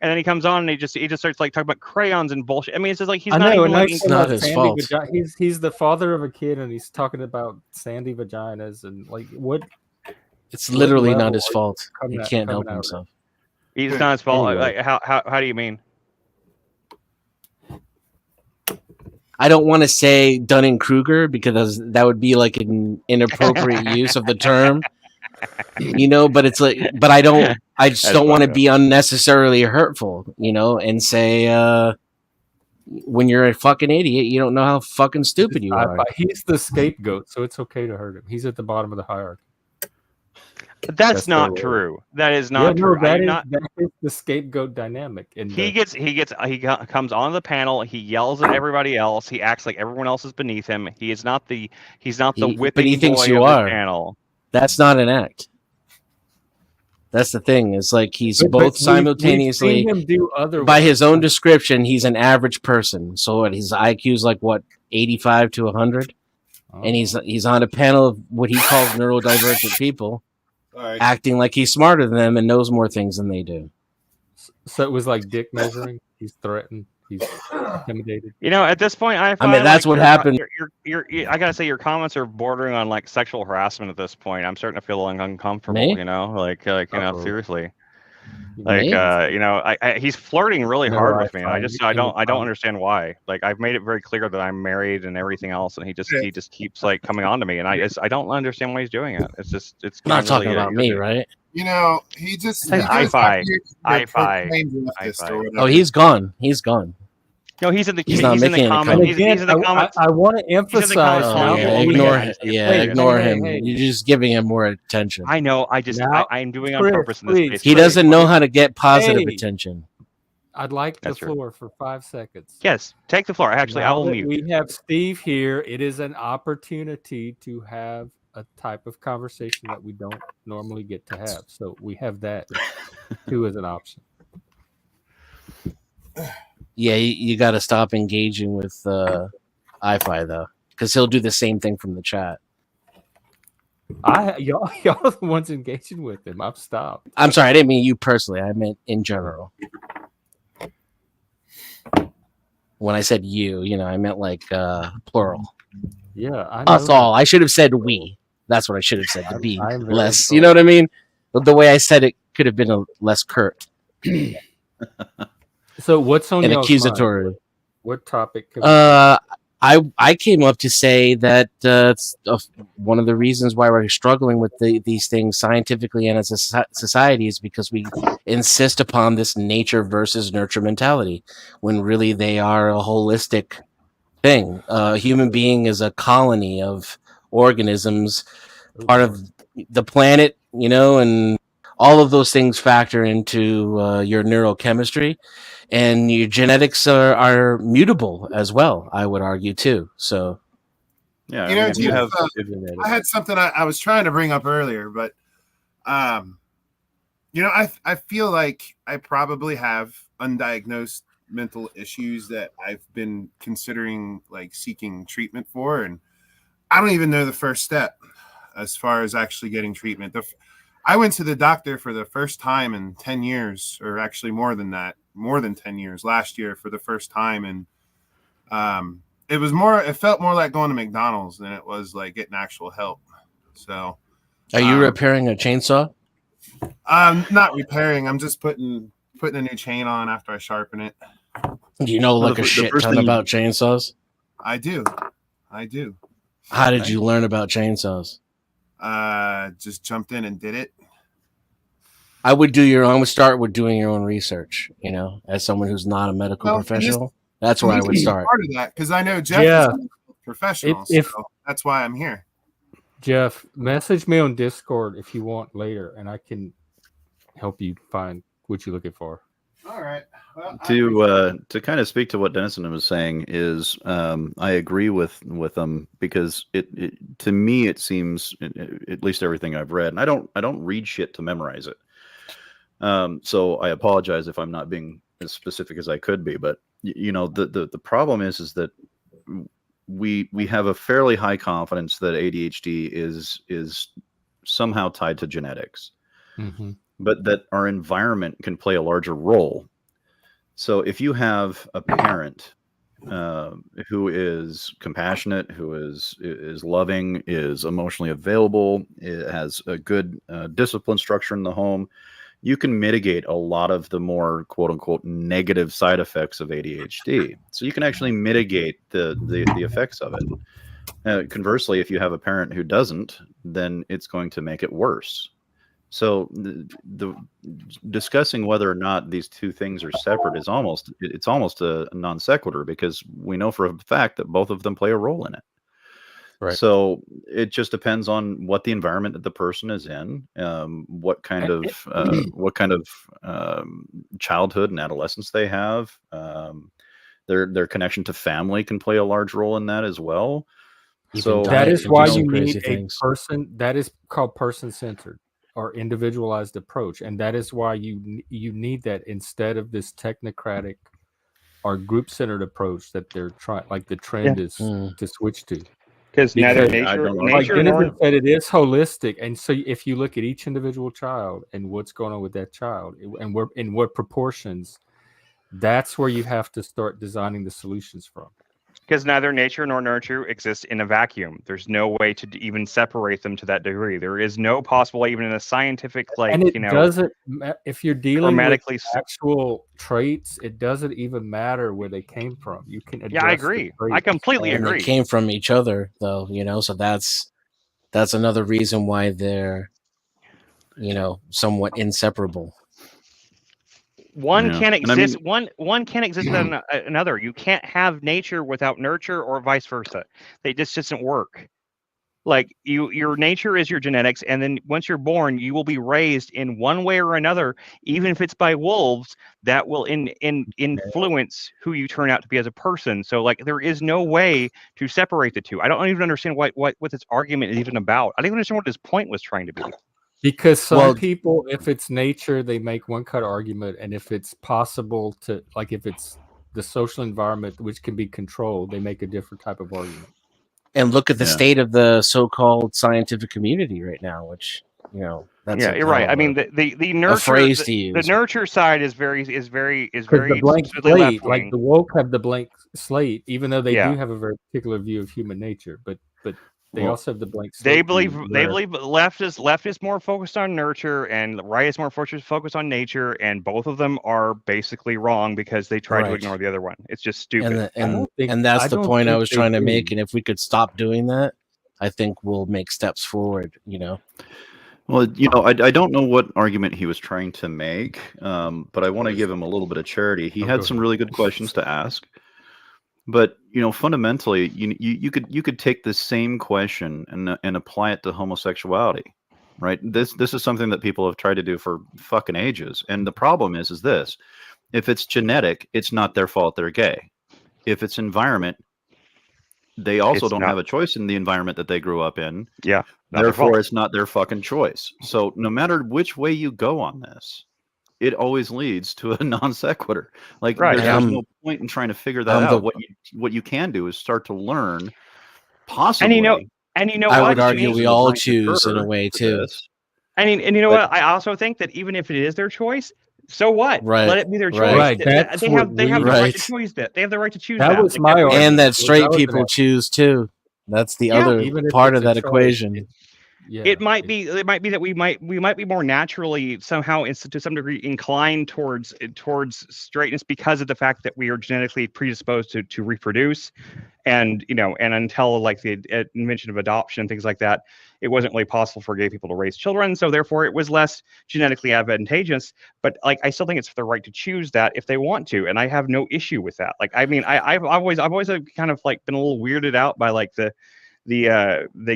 he comes on and he just starts talking about crayons and bullshit. I mean, it's just like he's it's not his fault. He's the father of a kid, and he's talking about sandy vaginas and what. It's literally not his fault. He can't help himself. He's not his fault. Anyway. How do you mean? I don't want to say Dunning-Kruger because that would be like an inappropriate use of the term, but it's like, but I just don't want to be unnecessarily hurtful, and say, when you're a fucking idiot, you don't know how fucking stupid you are. He's the scapegoat, so it's okay to hurt him. He's at the bottom of the hierarchy. That's not true. That is not true. That is the scapegoat dynamic. He comes on the panel. He yells at everybody else. He acts like everyone else is beneath him. He's not the whipping but he thinks boy you of are. the panel. That's not an act. That's the thing. It's like he's both simultaneously. We've seen him do other by his own description, he's an average person. So his IQ is like what 85 to 100, and he's on a panel of what he calls neurodivergent people, acting like he's smarter than them and knows more things than they do. So it was like dick measuring. He's threatened. He's intimidated. You know, at this point, I mean, that's what happened. I gotta say, your comments are bordering on like sexual harassment at this point. I'm starting to feel uncomfortable. Me? You know, like you know, seriously, like you know, he's flirting really hard with me. And I don't understand why. Like I've made it very clear that I'm married and everything else, and he just keeps like coming on to me, and I don't understand why he's doing it. It's not talking about me, right? You know, he just I-Fi. Oh, he's gone. He's gone. No, he's in the comment. He's in the comments. I want to emphasize. Ignore him. Ignore him. You're just giving him more attention. I know. I'm doing it on purpose in this case. He doesn't know how to get positive attention. I'd like the floor for 5 seconds. Yes, take the floor. Actually, I will mute. We have Steve here. It is an opportunity to have a type of conversation that we don't normally get to have. So we have that too as an option. Yeah, you got to stop engaging with Ifi though, because he'll do the same thing from the chat. Y'all are the ones engaging with him. I've stopped. I'm sorry, I didn't mean you personally. I meant in general. When I said you, I meant like plural. Yeah, I know. That's all. I should have said we. That's what I should have said to be less. You know what I mean? The way I said it could have been less curt. So what's on your accusatory? Mind? What topic? I came up to say that it's one of the reasons why we're struggling with these things scientifically and as a society is because we insist upon this nature versus nurture mentality when really they are a holistic thing. A human being is a colony of organisms, part of the planet, and all of those things factor into your neurochemistry, and your genetics are mutable as well, I would argue too. So yeah, I had something I was trying to bring up earlier, but I feel like I probably have undiagnosed mental issues that I've been considering like seeking treatment for, and I don't even know the first step as far as actually getting treatment. I went to the doctor for the first time in 10 years, or actually more than 10 years, last year for the first time. And it felt more like going to McDonald's than it was like getting actual help. So are you repairing a chainsaw? I'm not repairing. I'm just putting a new chain on after I sharpen it. Do you know like a shit ton about chainsaws? I do. How did you learn about chainsaws? Just jumped in and did it. I would start with doing your own research, as someone who's not a medical professional. That's where I would start. Part of that, because I know Jeff is a professional, so that's why I'm here. Jeff, message me on Discord if you want later, and I can help you find what you're looking for. All right. Well, to kind of speak to what Dennison was saying is I agree with them because it to me it seems, at least everything I've read, and I don't read shit to memorize it. So I apologize if I'm not being as specific as I could be, but the problem is that we have a fairly high confidence that ADHD is somehow tied to genetics. Mm-hmm. But that our environment can play a larger role. So if you have a parent who is compassionate, who is loving, is emotionally available, has a good discipline structure in the home, you can mitigate a lot of the more quote unquote negative side effects of ADHD. So you can actually mitigate the effects of it. Conversely, if you have a parent who doesn't, then it's going to make it worse. So the discussing whether or not these two things are separate is almost a non sequitur, because we know for a fact that both of them play a role in it. Right. So it just depends on what the environment that the person is in, what kind of childhood and adolescence they have. Their connection to family can play a large role in that as well. So that is why you need a person that is called person-centered. or individualized approach, and that is why you need that instead of this technocratic or group-centered approach that they're trying, like the trend is to switch to. Because neither nature nor said, it is holistic, and so if you look at each individual child and what's going on with that child, and in what proportions, that's where you have to start designing the solutions from. Because neither nature nor nurture exists in a vacuum. There's no way to even separate them to that degree. There is no possible way, even in a scientific, like, and it doesn't. If you're dealing with actual traits, it doesn't even matter where they came from. You can address. Yeah, I agree. I completely agree. They came from each other, though. So that's another reason why they're, somewhat inseparable. One can't exist. One can't exist without another. You can't have nature without nurture, or vice versa. It just doesn't work. Like your nature is your genetics, and then once you're born, you will be raised in one way or another. Even if it's by wolves, that will influence who you turn out to be as a person. So, like, there is no way to separate the two. I don't even understand what this argument is even about. I don't even understand what his point was trying to be. Because some people, if it's nature, they make one kind of argument, and if it's possible to, like, if it's the social environment which can be controlled, they make a different type of argument. And look at the state of the so-called scientific community right now, which that's you're right. I mean, the nurture phrase to use. The nurture side is very the blank slate, like the woke have the blank slate, even though they do have a very particular view of human nature, but they also have the blank slate. They believe left is more focused on nurture, and right is more focused on nature, and both of them are basically wrong because they try to ignore the other one. It's just stupid. And that's the point I was trying to make. And if we could stop doing that, I think we'll make steps forward. Well, I don't know what argument he was trying to make, but I want to give him a little bit of charity. He had some really good questions to ask. But fundamentally, you could take the same question and apply it to homosexuality, right? This is something that people have tried to do for fucking ages, and the problem is this: if it's genetic, it's not their fault they're gay. If it's environment, they also don't have a choice in the environment that they grew up in. Yeah, therefore, it's not their fucking choice. So no matter which way you go on this, it always leads to a non sequitur. Like, there's no point in trying to figure that out. What you can do is start to learn, possibly. And I would argue we all choose in a way too. And what? I also think that even if it is their choice, so what? Right. Let it be their choice. Right. They have the right to choose that. They have the right to choose that. That was my argument. And that straight people choose too. That's the other part of that equation. It might be that we might be more naturally somehow to some degree inclined towards straightness because of the fact that we are genetically predisposed to reproduce, and until like the invention of adoption and things like that, it wasn't really possible for gay people to raise children, so therefore it was less genetically advantageous. But like, I still think it's their right to choose that if they want to, and I have no issue with that. Like, I mean, I've always kind of like been a little weirded out by like the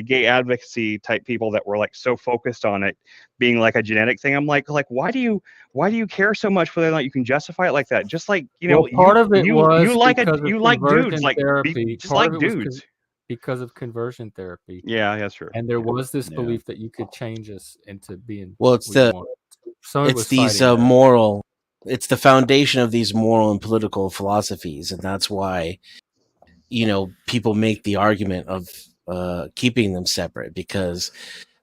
gay advocacy type people that were like so focused on it being like a genetic thing. I'm like why do you care so much whether or not you can justify it like that? Just like part of it was you like dudes, like therapy. Just like dudes because of conversion therapy. Yeah, that's true. And there was this belief that you could change us into being it's the foundation of these moral and political philosophies, and that's why people make the argument of keeping them separate, because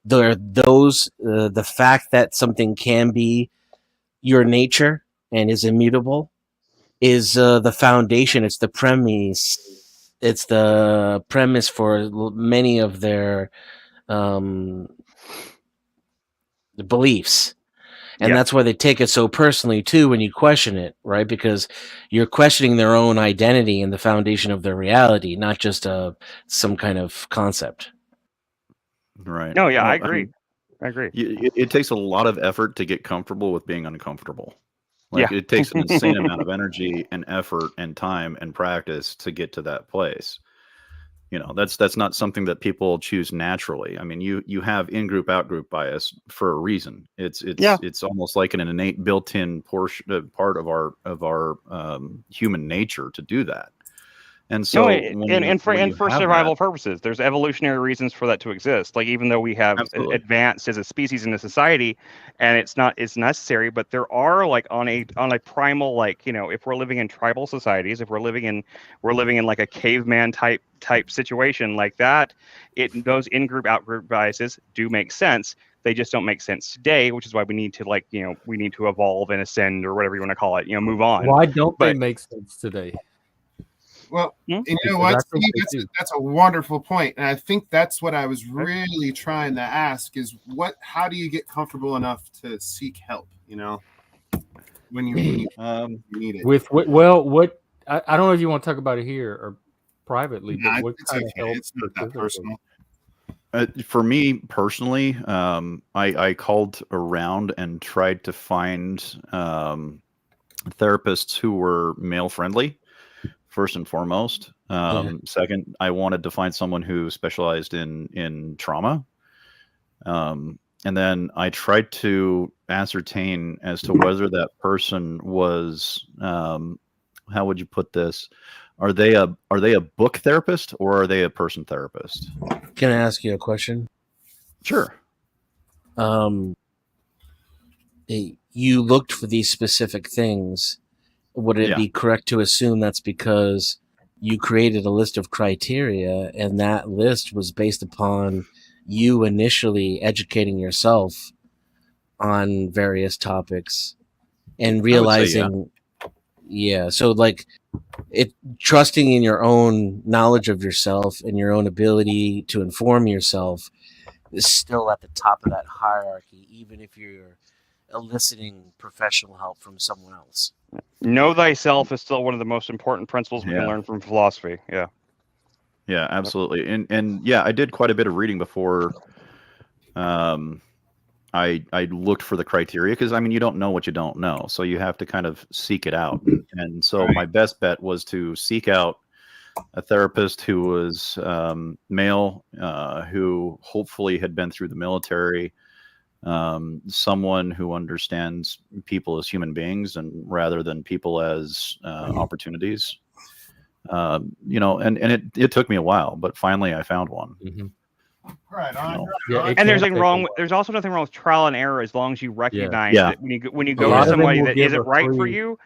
there are those the fact that something can be your nature and is immutable is the foundation. It's the premise. It's the premise for many of their beliefs. And that's why they take it so personally too when you question it, right? Because you're questioning their own identity and the foundation of their reality, not just some kind of concept. Right. No, yeah, I agree. It takes a lot of effort to get comfortable with being uncomfortable. Like, it takes an insane amount of energy and effort and time and practice to get to that place. That's not something that people choose naturally. I mean, you have in-group, out-group bias for a reason. It's almost like an innate built-in part of our human nature to do that. And so, no, and for survival purposes, there's evolutionary reasons for that to exist. Like, even though we have advanced as a species in a society, and it's necessary, but there are, like, on a primal, like, you know, if we're living in tribal societies, if we're living in like a caveman type situation like that, those in-group out-group biases do make sense. They just don't make sense today, which is why we need to, like, you know, we need to evolve and ascend, or whatever you want to call it, you know, move on. Why don't they make sense today? Well, you know what? That's a wonderful point, and I think that's what I was really trying to ask: is how do you get comfortable enough to seek help? You know, when you need it. I don't know if you want to talk about it here or privately, but what kind of help? It's not that personal. For me personally, I called around and tried to find therapists who were male friendly. First and foremost. Second, I wanted to find someone who specialized in trauma. And then I tried to ascertain as to whether that person was, how would you put this? Are they a book therapist or are they a person therapist? Can I ask you a question? Sure. You looked for these specific things. Would it be correct to assume that's because you created a list of criteria, and that list was based upon you initially educating yourself on various topics and realizing, so like trusting in your own knowledge of yourself and your own ability to inform yourself is still at the top of that hierarchy, even if you're eliciting professional help from someone else. Know thyself is still one of the most important principles we can learn from philosophy. Yeah, absolutely. And I did quite a bit of reading before I looked for the criteria, because I mean, you don't know what you don't know, so you have to kind of seek it out. And so my best bet was to seek out a therapist who was male, who hopefully had been through the military. Someone who understands people as human beings and rather than people as opportunities. You know, and it took me a while, but finally I found one. Mm-hmm. Right on. And there's also nothing wrong with trial and error, as long as you recognize that when you go to somebody that isn't right for you.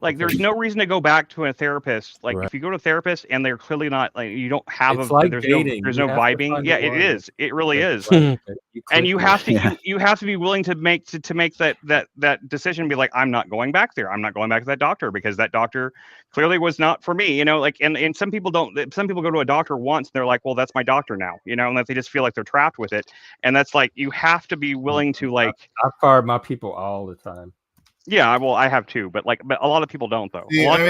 Like, there's no reason to go back to a therapist. Like, if you go to a therapist and they're clearly not, like, you don't have there's no vibing. Yeah, it is. It really is. And you have to be willing to make that decision. Be like, I'm not going back there. I'm not going back to that doctor, because that doctor clearly was not for me. You know, like, and some people don't. Some people go to a doctor once and they're like, well, that's my doctor now. You know, and that they just feel like they're trapped with it. And that's like, you have to be willing to, like. I fire my people all the time. Yeah, well, I have too, but a lot of people don't, though. A lot of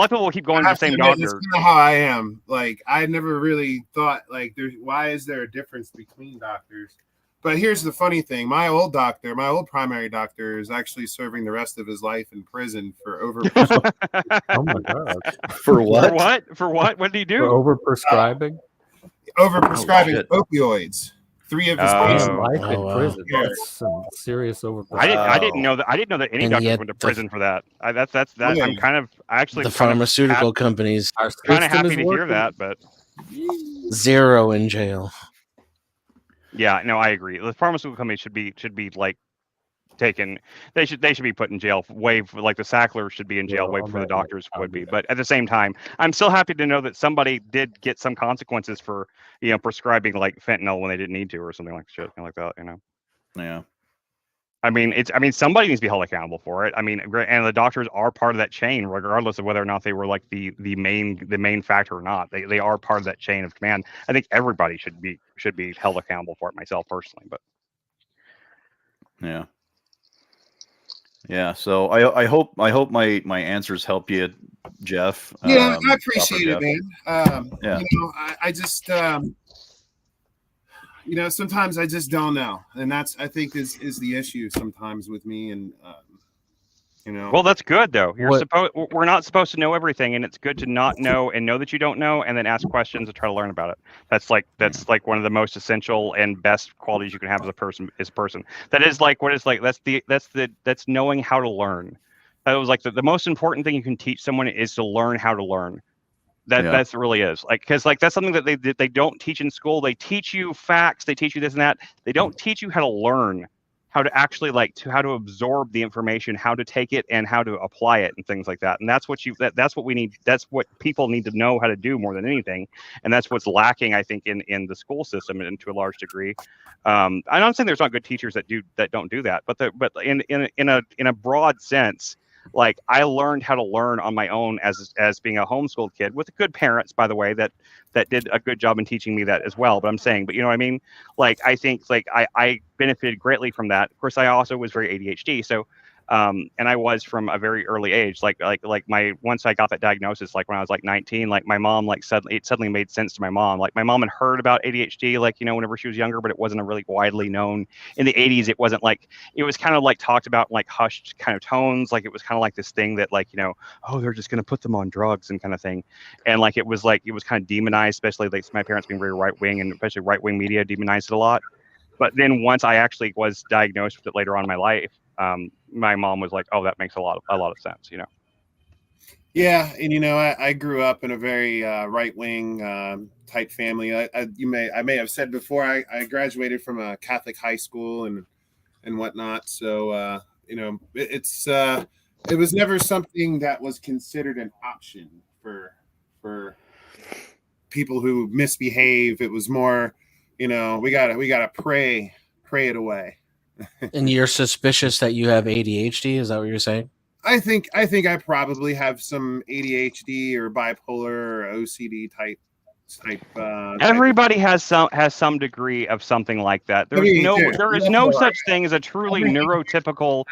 people will keep going to the same doctor. That's kind of how I am. Like, I never really thought, like, why is there a difference between doctors? But here's the funny thing: my old primary doctor, is actually serving the rest of his life in prison for over. Oh my god! For what? For what? What did he do? For overprescribing. Overprescribing opioids. 3 of his life in prison. That's some serious overprescribing. I didn't know that any doctors went to prison for that. That's I'm kind of actually the pharmaceutical companies are kind of happy to hear that, but 0 in jail. Yeah, no, I agree. The pharmaceutical companies should be like taken. They should be put in jail like the Sacklers should be in jail way before the doctors would be. But at the same time, I'm still happy to know that somebody did get some consequences for, you know, prescribing like fentanyl when they didn't need to, or something like that. You know. Yeah. I mean, somebody needs to be held accountable for it. I mean, and the doctors are part of that chain, regardless of whether or not they were like the main factor or not. They are part of that chain of command. I think everybody should be held accountable for it. Myself personally, but yeah. So I hope my answers help you, Jeff. Yeah, I appreciate it, man. You know, I just. You know, sometimes I just don't know, and that's, I think, is the issue sometimes with me. And you know, well, that's good though. We're not supposed to know everything, and it's good to not know and know that you don't know, and then ask questions and try to learn about it. That's like one of the most essential and best qualities you can have as a person. That is like that's knowing how to learn. That was like the most important thing you can teach someone is to learn how to learn. That's really is like, because like that's something that they don't teach in school. They teach you facts, they teach you this and that. They don't teach you how to learn, how to actually how to absorb the information, how to take it and how to apply it and things like that. And that's what that's what we need. That's what people need to know how to do more than anything. And that's what's lacking, I think, in the school system and to a large degree. I'm not saying there's not good teachers that don't do that, but in a broad sense, like I learned how to learn on my own as being a homeschooled kid with good parents, by the way, that did a good job in teaching me that as well. But I'm saying, but you know what I mean? Like, I think like I benefited greatly from that. Of course, I also was very ADHD. So, and I was from a very early age, once I got that diagnosis, like when I was like 19, like my mom, like it suddenly made sense to my mom. Like my mom had heard about ADHD, like, you know, whenever she was younger, but it wasn't a really widely known in the 80s. It wasn't like, it was kind of like talked about in like hushed kind of tones. Like it was kind of like this thing that like, you know, oh, they're just going to put them on drugs and kind of thing. And like, it was kind of demonized, especially like my parents being very right wing, and especially right wing media demonized it a lot. But then once I actually was diagnosed with it later on in my life, my mom was like, "Oh, that makes a lot of sense," you know. Yeah, and you know, I grew up in a very right wing type family. I may have said before, I graduated from a Catholic high school and whatnot. So you know, it was never something that was considered an option for people who misbehave. It was more, you know, we gotta pray it away. And you're suspicious that you have ADHD? Is that what you're saying? I think I probably have some ADHD or bipolar or OCD type. Everybody has some degree of something like that. There is no such thing as a truly neurotypical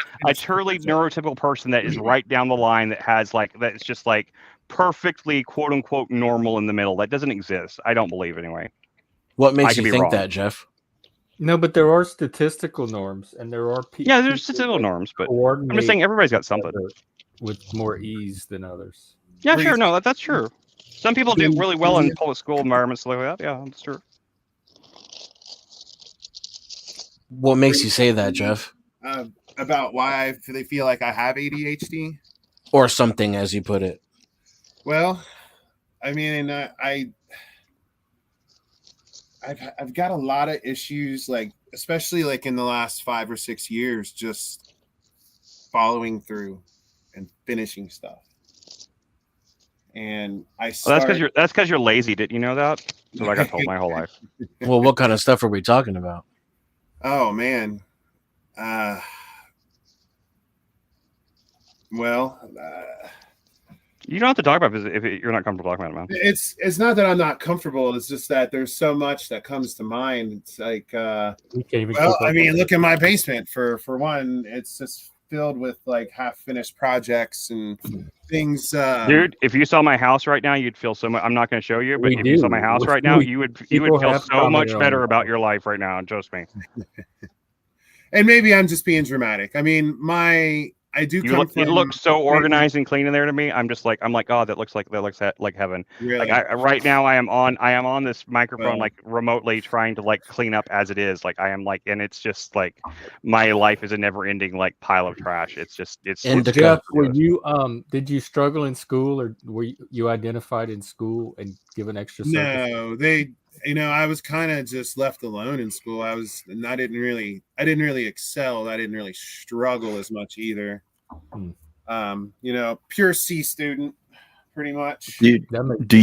person that is right down the line that has like that's just like perfectly quote unquote normal in the middle. That doesn't exist. I don't believe anyway. What makes you think that, Jeff? No, but there are statistical norms, and there are people. Yeah, there's statistical norms, but I'm just saying everybody's got something with more ease than others. Yeah, sure. No, that's true. Some people do really well in public school environments like that. Yeah, that's true. What makes you say that, Jeff? About why they feel like I have ADHD? Or something, as you put it. Well, I mean, I've got a lot of issues, like especially like in the last 5 or 6 years, just following through and finishing stuff. And that's because you're lazy. Didn't you know that? So like I got told my whole life. Well, what kind of stuff are we talking about? Oh man. You don't have to talk about it if you're not comfortable talking about it, man. It's not that I'm not comfortable. It's just that there's so much that comes to mind. It's like, I mean, look at my basement for one. It's just filled with like half-finished projects and things. Dude, if you saw my house right now, you'd feel so much. I'm not going to show you, but if you saw my house right now, you would feel so much better about your life right now. Trust me. And maybe I'm just being dramatic. I mean, it looks so organized and clean in there to me. I'm like, oh, that looks like heaven. Really? Like right now I am on this microphone like remotely trying to like clean up as it is. Like I am like, and it's just like my life is a never ending like pile of trash. It's Jeff, did you struggle in school, or were you identified in school and given extra service? No, I was kind of just left alone in school. I didn't really excel. I didn't really struggle as much either. Pure C student, pretty much. Do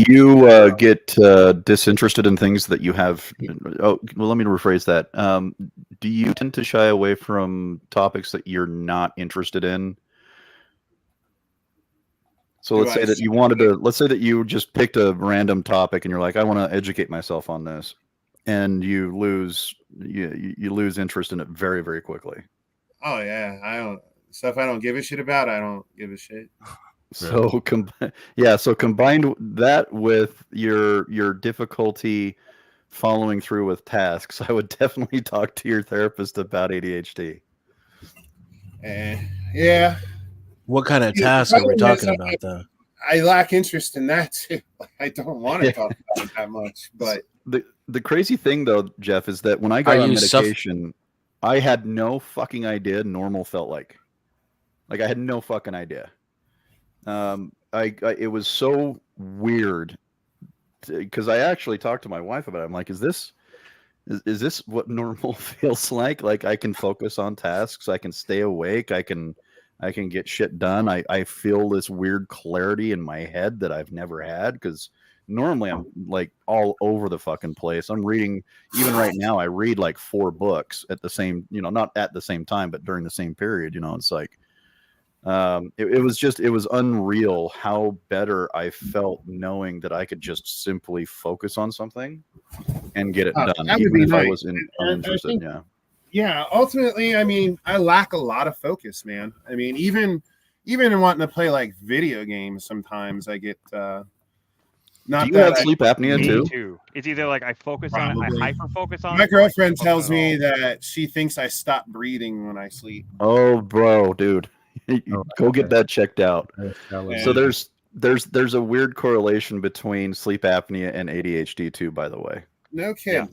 you get disinterested in things that you have? Oh, well, let me rephrase that. Do you tend to shy away from topics that you're not interested in? So let's say that you just picked a random topic and you're like, I want to educate myself on this, and you lose interest in it very, very quickly. Oh yeah, stuff I don't give a shit about. I don't give a shit. So combined that with your difficulty following through with tasks, I would definitely talk to your therapist about ADHD. Yeah. What kind of tasks are we talking about, though? I lack interest in that too. I don't want to talk about it that much. But the crazy thing, though, Jeff, is that when I got on medication, I had no fucking idea normal felt like. Like I had no fucking idea. It was so weird because I actually talked to my wife about it. I'm like, is this what normal feels like? Like I can focus on tasks, I can stay awake, I can get shit done. I feel this weird clarity in my head that I've never had, because normally I'm like all over the fucking place. I'm reading, even right now, I read like 4 books at the same, not at the same time, but during the same period. It's like, it was unreal how better I felt knowing that I could just simply focus on something and get it done, even if I was uninterested. Yeah. Ultimately, I mean, I lack a lot of focus, man. I mean, even in wanting to play like video games, sometimes I get. Do you have sleep apnea too? It's either like I focus on it, I hyper focus on it. My girlfriend tells me that she thinks I stop breathing when I sleep. Oh, bro, dude, go get that checked out. So there's a weird correlation between sleep apnea and ADHD too, by the way. No kidding.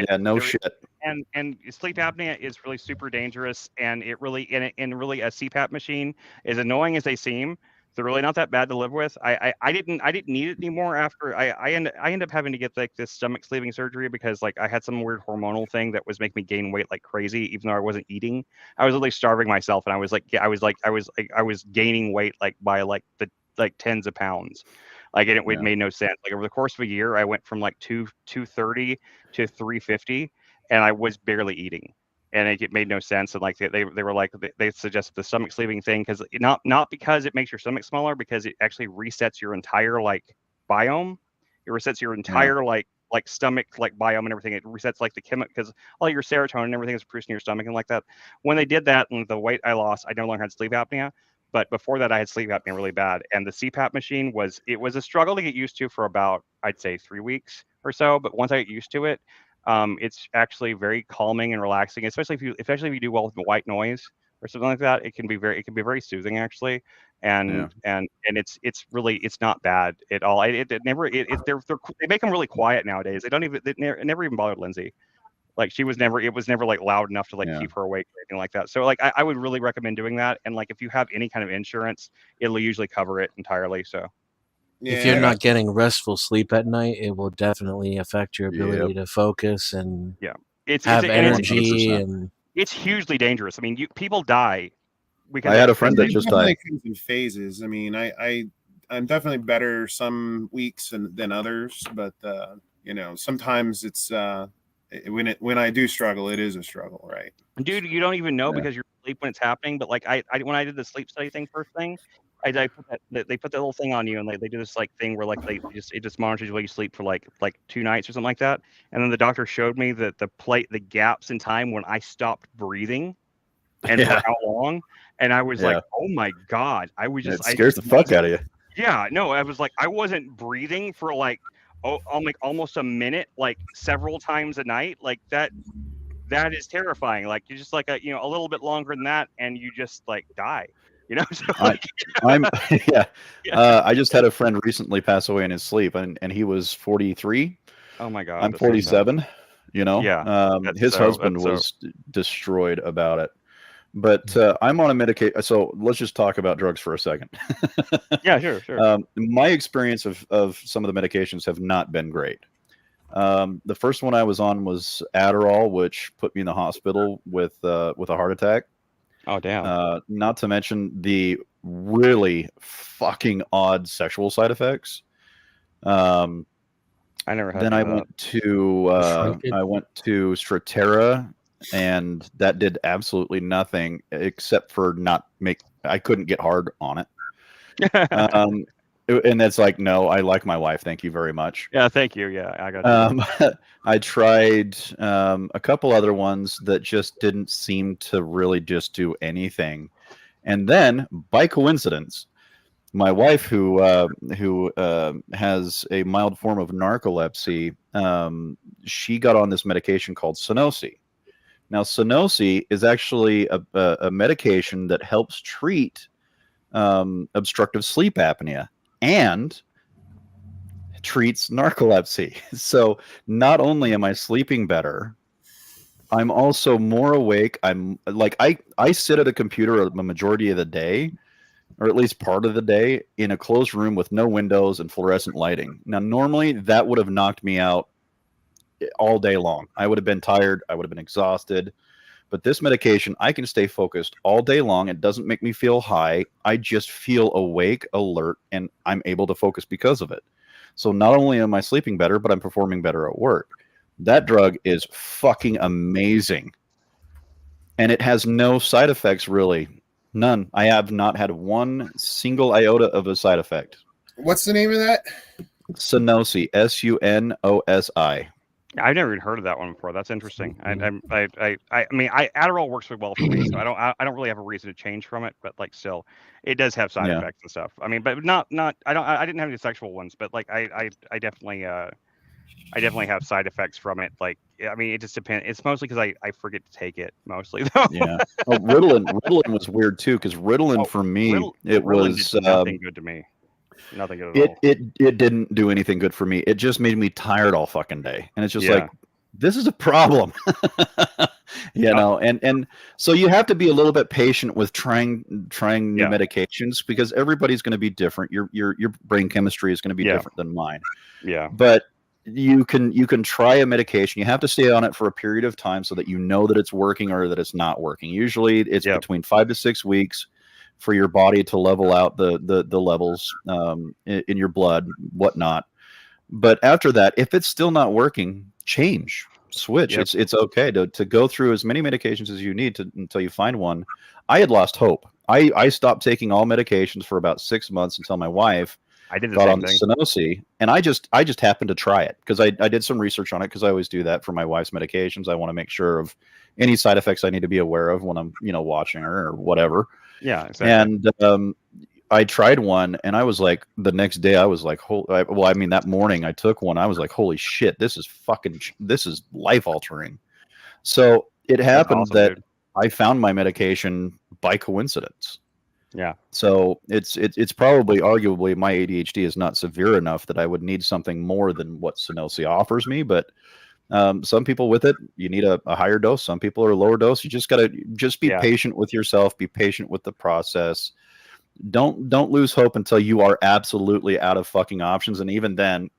Yeah, no shit. And sleep apnea is really super dangerous, and it really a CPAP machine, as annoying as they seem, they're really not that bad to live with. I didn't need it anymore after I end up having to get like this stomach sleeving surgery because like I had some weird hormonal thing that was making me gain weight like crazy, even though I wasn't eating. I was literally starving myself, and I was gaining weight like by like tens of pounds. Like it made no sense. Like over the course of a year, I went from like 230 to 350, and I was barely eating. And it made no sense. And like they were like, they suggested the stomach sleeving thing because not because it makes your stomach smaller, because it actually resets your entire like biome. It resets your entire like stomach like biome and everything. It resets like the chemical, because all your serotonin and everything is produced in your stomach and like that. When they did that and the weight I lost, I no longer had sleep apnea. But before that, I had sleep apnea really bad. And the CPAP machine was a struggle to get used to for about, I'd say 3 weeks or so. But once I get used to it, it's actually very calming and relaxing, especially if you do well with white noise or something like that. It can be very soothing actually, and it's not bad at all. They make them really quiet nowadays. It never even bothered Lindsay. Like it was never like loud enough to like keep her awake or anything like that. So like I would really recommend doing that. And like if you have any kind of insurance, it'll usually cover it entirely. So. If you're not getting restful sleep at night, it will definitely affect your ability to focus and have energy. And it's hugely dangerous. I mean, people die. I had a friend that just died. In phases. I mean, I'm definitely better some weeks than others, but sometimes it's when I do struggle, it is a struggle, right? Dude, you don't even know because you're asleep when it's happening. But like when I did the sleep study thing first thing. They put that little thing on you, and they do this like thing where like it just monitors while you sleep for like 2 nights or something like that. And then the doctor showed me that the gaps in time when I stopped breathing and for how long. And I was like, oh my God, I was just it scares the fuck out of you. Yeah, no, I was like, I wasn't breathing for like almost a minute, like several times a night. Like that is terrifying. Like you're just like a little bit longer than that, and you just like die. So like, I just had a friend recently pass away in his sleep, and he was 43. Oh my God! I'm 47. His husband was destroyed about it. But I'm on a medication. So let's just talk about drugs for a second. Yeah, sure. My experience of some of the medications have not been great. The first one I was on was Adderall, which put me in the hospital with a heart attack. Oh, damn. Not to mention the really fucking odd sexual side effects. I never had. Then I went to Strattera, and that did absolutely nothing except for I couldn't get hard on it. And that's like, no, I like my wife. Thank you very much. Yeah, thank you. Yeah, I got you. I tried a couple other ones that just didn't seem to really just do anything. And then, by coincidence, my wife, who has a mild form of narcolepsy, she got on this medication called Sunosi. Now, Sunosi is actually a medication that helps treat obstructive sleep apnea and treats narcolepsy. So not only am I sleeping better, I'm also more awake. I'm like, I sit at a computer a majority of the day, or at least part of the day, in a closed room with no windows and fluorescent lighting. Now, normally that would have knocked me out all day long. I would have been tired. I would have been exhausted. But this medication, I can stay focused all day long. It doesn't make me feel high. I just feel awake, alert, and I'm able to focus because of it. So not only am I sleeping better, but I'm performing better at work. That drug is fucking amazing. And it has no side effects, really. None. I have not had one single iota of a side effect. What's the name of that? Sunosi, Sunosi. I've never even heard of that one before. That's interesting. I mean, Adderall works really well for me, so I don't really have a reason to change from it. But like, still, it does have side effects and stuff. I mean, but not. I didn't have any sexual ones, but like, I definitely have side effects from it. Like, I mean, it just depends. It's mostly because I forget to take it mostly though. Yeah. Oh, Ritalin was weird too, because Ritalin for me, Ritalin was nothing good to me. Nothing good at all. It didn't do anything good for me. It just made me tired all fucking day. And it's just like, this is a problem. you know, and so you have to be a little bit patient with trying new medications, because everybody's going to be different. Your brain chemistry is going to be different than mine. Yeah. But you can try a medication. You have to stay on it for a period of time so that you know that it's working or that it's not working. Usually it's between 5 to 6 weeks for your body to level out the levels in your blood, whatnot. But after that, if it's still not working, switch. It's okay to go through as many medications as you need until you find one. I had lost hope. I stopped taking all medications for about 6 months until my wife got on Sunosi, and I just happened to try it because I did some research on it, because I always do that for my wife's medications. I want to make sure of any side effects I need to be aware of when I'm watching her or whatever. Yeah, exactly. And I tried one, and I was like, the next day I was like, that morning I took one. I was like, holy shit, this is life altering. So it happened that I found my medication by coincidence. Yeah. So it's probably, arguably, my ADHD is not severe enough that I would need something more than what Sunosi offers me. But some people with it, you need a higher dose. Some people are a lower dose. You just gotta be patient with yourself. Be patient with the process. Don't lose hope until you are absolutely out of fucking options. And even then,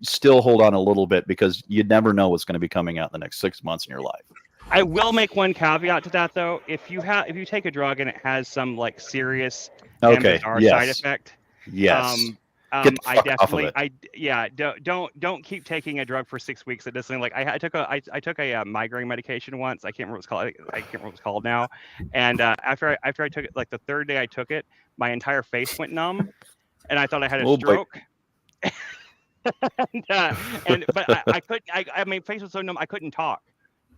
still hold on a little bit, because you never know what's going to be coming out in the next 6 months in your life. I will make one caveat to that, though. If you take a drug and it has some like serious side effect, I definitely don't keep taking a drug for 6 weeks. It doesn't, like, I took a migraine medication once. I can't remember what it's called now. And after I took it, like the third day I took it, my entire face went numb, and I thought I had a stroke. But I couldn't. My face was so numb I couldn't talk.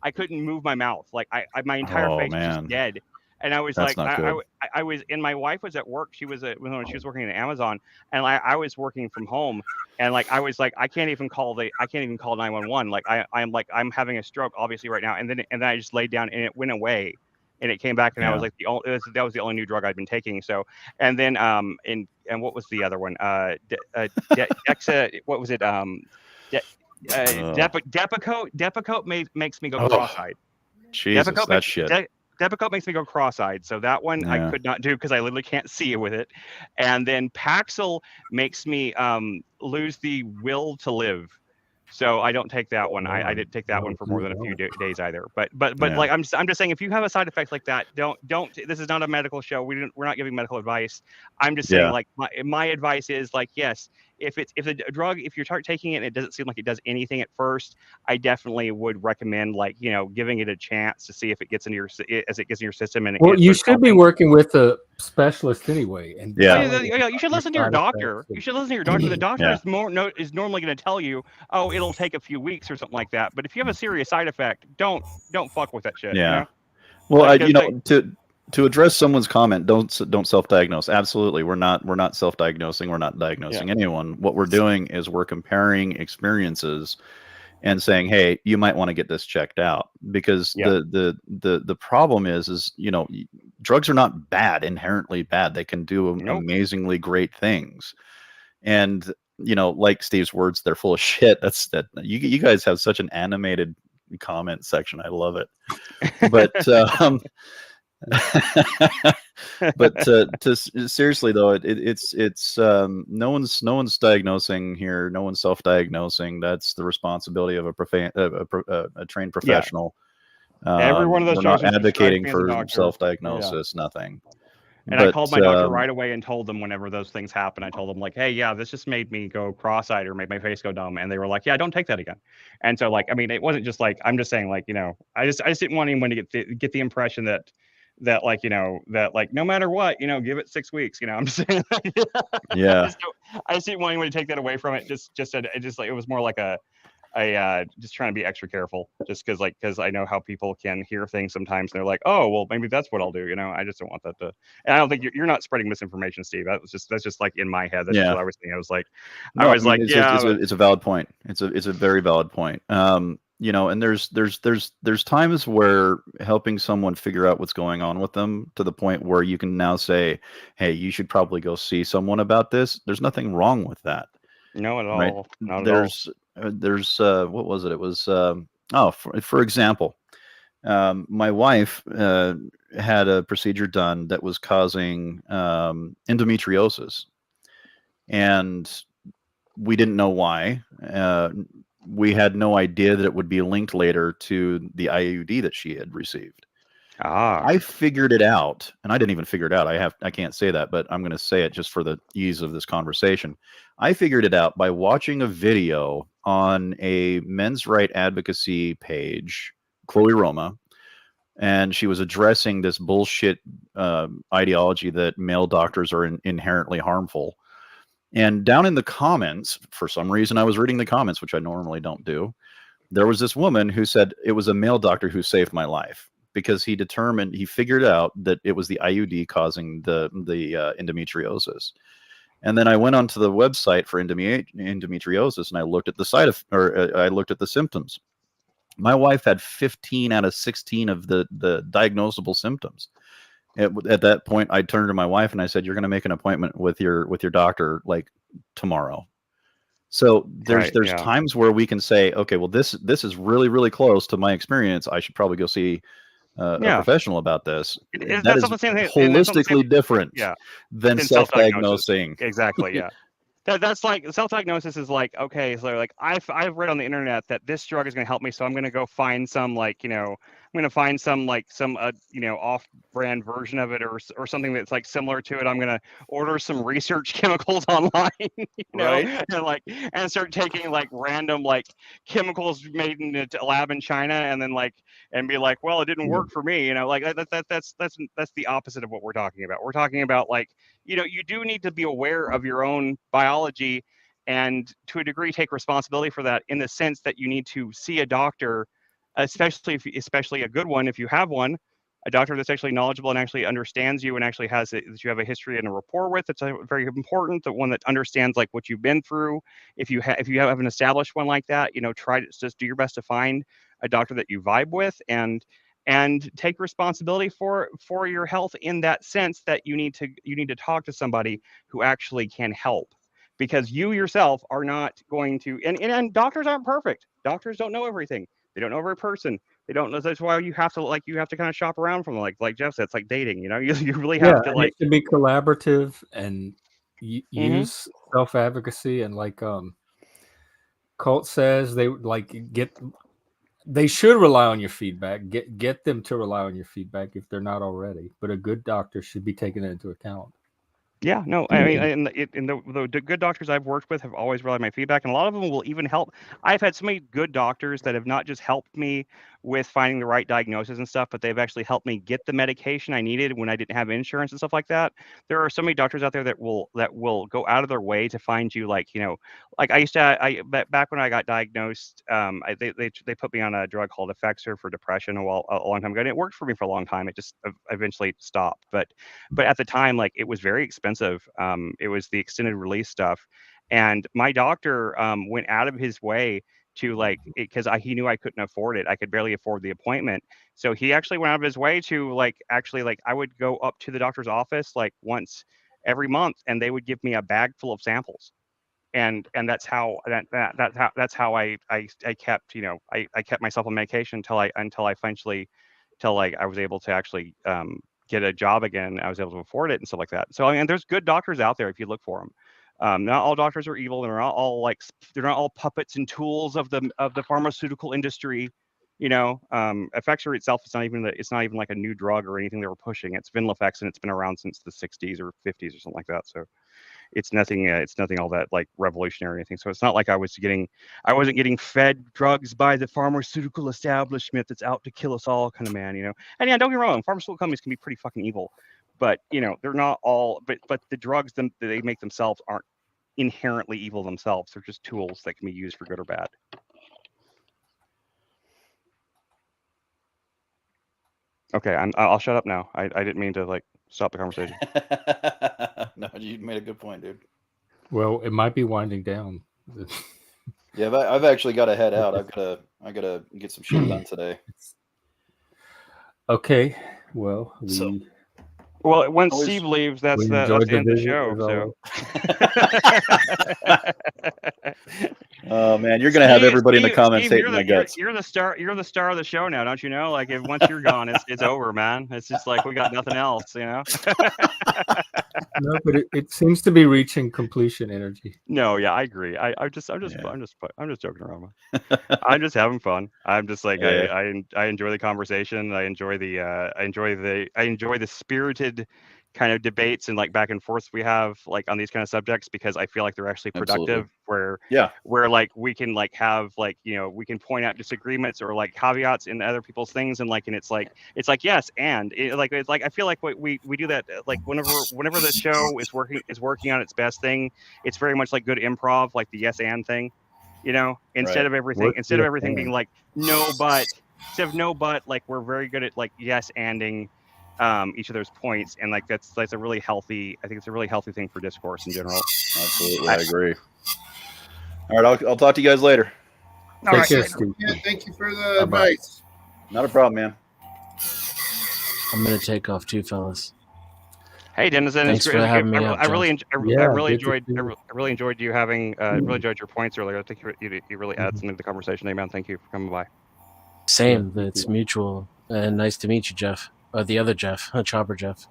I couldn't move my mouth. Like my entire face was just dead. And I was I was, and my wife was at work. She was working at Amazon, and I was working from home. And like, I was like, I can't even call 911. Like I'm having a stroke obviously right now. And then I just laid down, and it went away, and it came back. And I was like, that was the only new drug I'd been taking. So, and then, and what was the other one? Dexa, what was it? Depakote makes me go cross-eyed. Jesus, that shit. Depakote makes me go cross-eyed, so that one I could not do because I literally can't see with it. And then Paxil makes me lose the will to live, so I don't take that one. I didn't take that one for more than a few days either. But like I'm just saying, if you have a side effect like that, don't. This is not a medical show. We're not giving medical advice. I'm just saying, like, my advice is, like, yes, if the drug, if you're taking it and it doesn't seem like it does anything at first, I definitely would recommend, like, giving it a chance to see if it gets into your system. And you should be working with a specialist anyway. And you should listen to your doctor. You should listen to your doctor. The doctor is normally going to tell you, oh, it'll take a few weeks or something like that. But if you have a serious side effect, don't fuck with that shit. Yeah. Well, to address someone's comment, don't self-diagnose. Absolutely, we're not self-diagnosing. We're not diagnosing anyone. What we're doing is we're comparing experiences and saying, hey, you might want to get this checked out, because the problem is drugs are not inherently bad. They can do amazingly great things, and like Steve's words, they're full of shit. You guys have such an animated comment section. I love it. But But seriously though, it's no one's diagnosing here. No one's self-diagnosing. That's the responsibility of a trained professional. Every one of those we're not advocating for self-diagnosis. Nothing. And I called my doctor right away and told them whenever those things happen, I told them like, hey, yeah, this just made me go cross-eyed or made my face go dumb. And they were like, yeah, don't take that again. And so like, I mean, it wasn't just like, I'm just saying like, you know, I just didn't want anyone to get the impression that like, you know, that like, no matter what, you know, give it 6 weeks, you know, I'm just saying. Yeah. I just didn't want anyone to take that away from it. It was more like I just trying to be extra careful just because I know how people can hear things sometimes. And they're like, oh, well, maybe that's what I'll do. You know, I just don't want that to, and I don't think you're not spreading misinformation, Steve. That's just like in my head. That's just what I was thinking. I was like, it's a valid point. It's a very valid point. You know, and there's times where helping someone figure out what's going on with them to the point where you can now say, hey, you should probably go see someone about this. There's nothing wrong with that. No, at all. Right? Not there's what was it? It was for example, my wife had a procedure done that was causing endometriosis, and we didn't know why. We had no idea that it would be linked later to the IUD that she had received. I figured it out, and I didn't even figure it out. I can't say that, but I'm going to say it just for the ease of this conversation. I figured it out by watching a video on a men's right advocacy page, Chloe Roma, and she was addressing this bullshit ideology that male doctors are inherently harmful. And down in the comments, for some reason, I was reading the comments, which I normally don't do. There was this woman who said it was a male doctor who saved my life, because he figured out that it was the IUD causing the endometriosis. And then I went onto the website for endometriosis, and I looked at I looked at the symptoms. My wife had 15 out of 16 of the diagnosable symptoms. At that point, I turned to my wife and I said, "You're going to make an appointment with your doctor like tomorrow." So there's times where we can say, okay, well, this is really, really close to my experience. I should probably go see a professional about this. That is holistically different than self-diagnosing. Exactly. Yeah. That's like self-diagnosis is like, okay, so like I've read on the internet that this drug is going to help me, so I'm going to go find some like, you know, I'm going to find some you know, off-brand version of it or something that's like similar to it. I'm going to order some research chemicals online, you know, and start taking like random like chemicals made in a lab in China, and then and be like, well, it didn't work for me, you know, like that's the opposite of what we're talking about. We're talking about like, you know, you do need to be aware of your own biology and to a degree take responsibility for that, in the sense that you need to see a doctor, especially a good one if you have one, a doctor that's actually knowledgeable and actually understands you and actually that you have a history and a rapport with. It's very important, the one that understands like what you've been through. If you haven't established one like that, you know, try to just do your best to find a doctor that you vibe with and take responsibility for your health, in that sense that you need to talk to somebody who actually can help, because you yourself are not going to, and doctors aren't perfect. Doctors don't know everything. They don't know every person. They don't know. That's why you have to kind of shop around from like Jeff said, it's like dating, you know, you really have to like, it can be collaborative and use self-advocacy, and like Colt says, they should rely on your feedback. Get them to rely on your feedback if they're not already. But a good doctor should be taking it into account. Yeah, no, I mean, and the good doctors I've worked with have always relied on my feedback, and a lot of them will even help. I've had so many good doctors that have not just helped me with finding the right diagnosis and stuff, but they've actually helped me get the medication I needed when I didn't have insurance and stuff like that. There are so many doctors out there that will go out of their way to find you, like, you know, like back when I got diagnosed, they put me on a drug called Effexor for depression a long time ago, and it worked for me for a long time. It just eventually stopped, but at the time, like, it was very expensive. It was the extended release stuff, and my doctor went out of his way to because he knew I couldn't afford it. I could barely afford the appointment, so he actually went out of his way to I would go up to the doctor's office like once every month, and they would give me a bag full of samples, and that's how I kept, you know, I kept myself on medication until I was able to actually get a job again. I was able to afford it and stuff like that. So I mean, there's good doctors out there if you look for them. Not all doctors are evil. They're not all puppets and tools of the pharmaceutical industry. Effexor itself is it's not even like a new drug or anything they were pushing. It's Venlafaxine, and it's been around since the 60s or 50s or something like that. So it's nothing all that like revolutionary or anything. So it's not like I wasn't getting fed drugs by the pharmaceutical establishment that's out to kill us all kind of man, And yeah, don't get me wrong, pharmaceutical companies can be pretty fucking evil, but they're not all, but the drugs that they make themselves aren't inherently evil themselves. They're just tools that can be used for good or bad. Okay, I'll shut up now. I didn't mean to like stop the conversation. No, you made a good point, dude. Well, it might be winding down. Yeah, but I've actually got to head out. I gotta get some shit done today. Okay. Well, once Steve leaves, that's the end of the show. So. Oh man, you're gonna have everybody in the comments hating my guts. You're the star. You're the star of the show now, don't you know? Like, once you're gone, it's over, man. It's just like we got nothing else, No, but it seems to be reaching completion energy. No, yeah, I agree. I'm just joking around. I'm just having fun. I'm just like I enjoy the conversation. I enjoy the spirited kind of debates and like back and forth we have like on these kind of subjects, because I feel like they're actually productive. Absolutely. where like we can like have like we can point out disagreements or like caveats in other people's things, and it's like yes, and it's like I feel like we do that like whenever the show is working on its best thing, it's very much like good improv, like the yes and thing, instead of everything being like no but, like we're very good at like yes anding each of those points, and like that's a really healthy. I think it's a really healthy thing for discourse in general. Absolutely, I agree. All right, I'll talk to you guys later. All right, thank you for the advice. Not a problem, man. I'm gonna take off too, fellas. Hey, Denizen, thanks for having me. I really enjoyed you having. Really enjoyed your points earlier. I think you really add something to the conversation. Hey, man, thank you for coming by. Same. It's mutual. And nice to meet you, Jeff. The other Jeff, Chopper Jeff.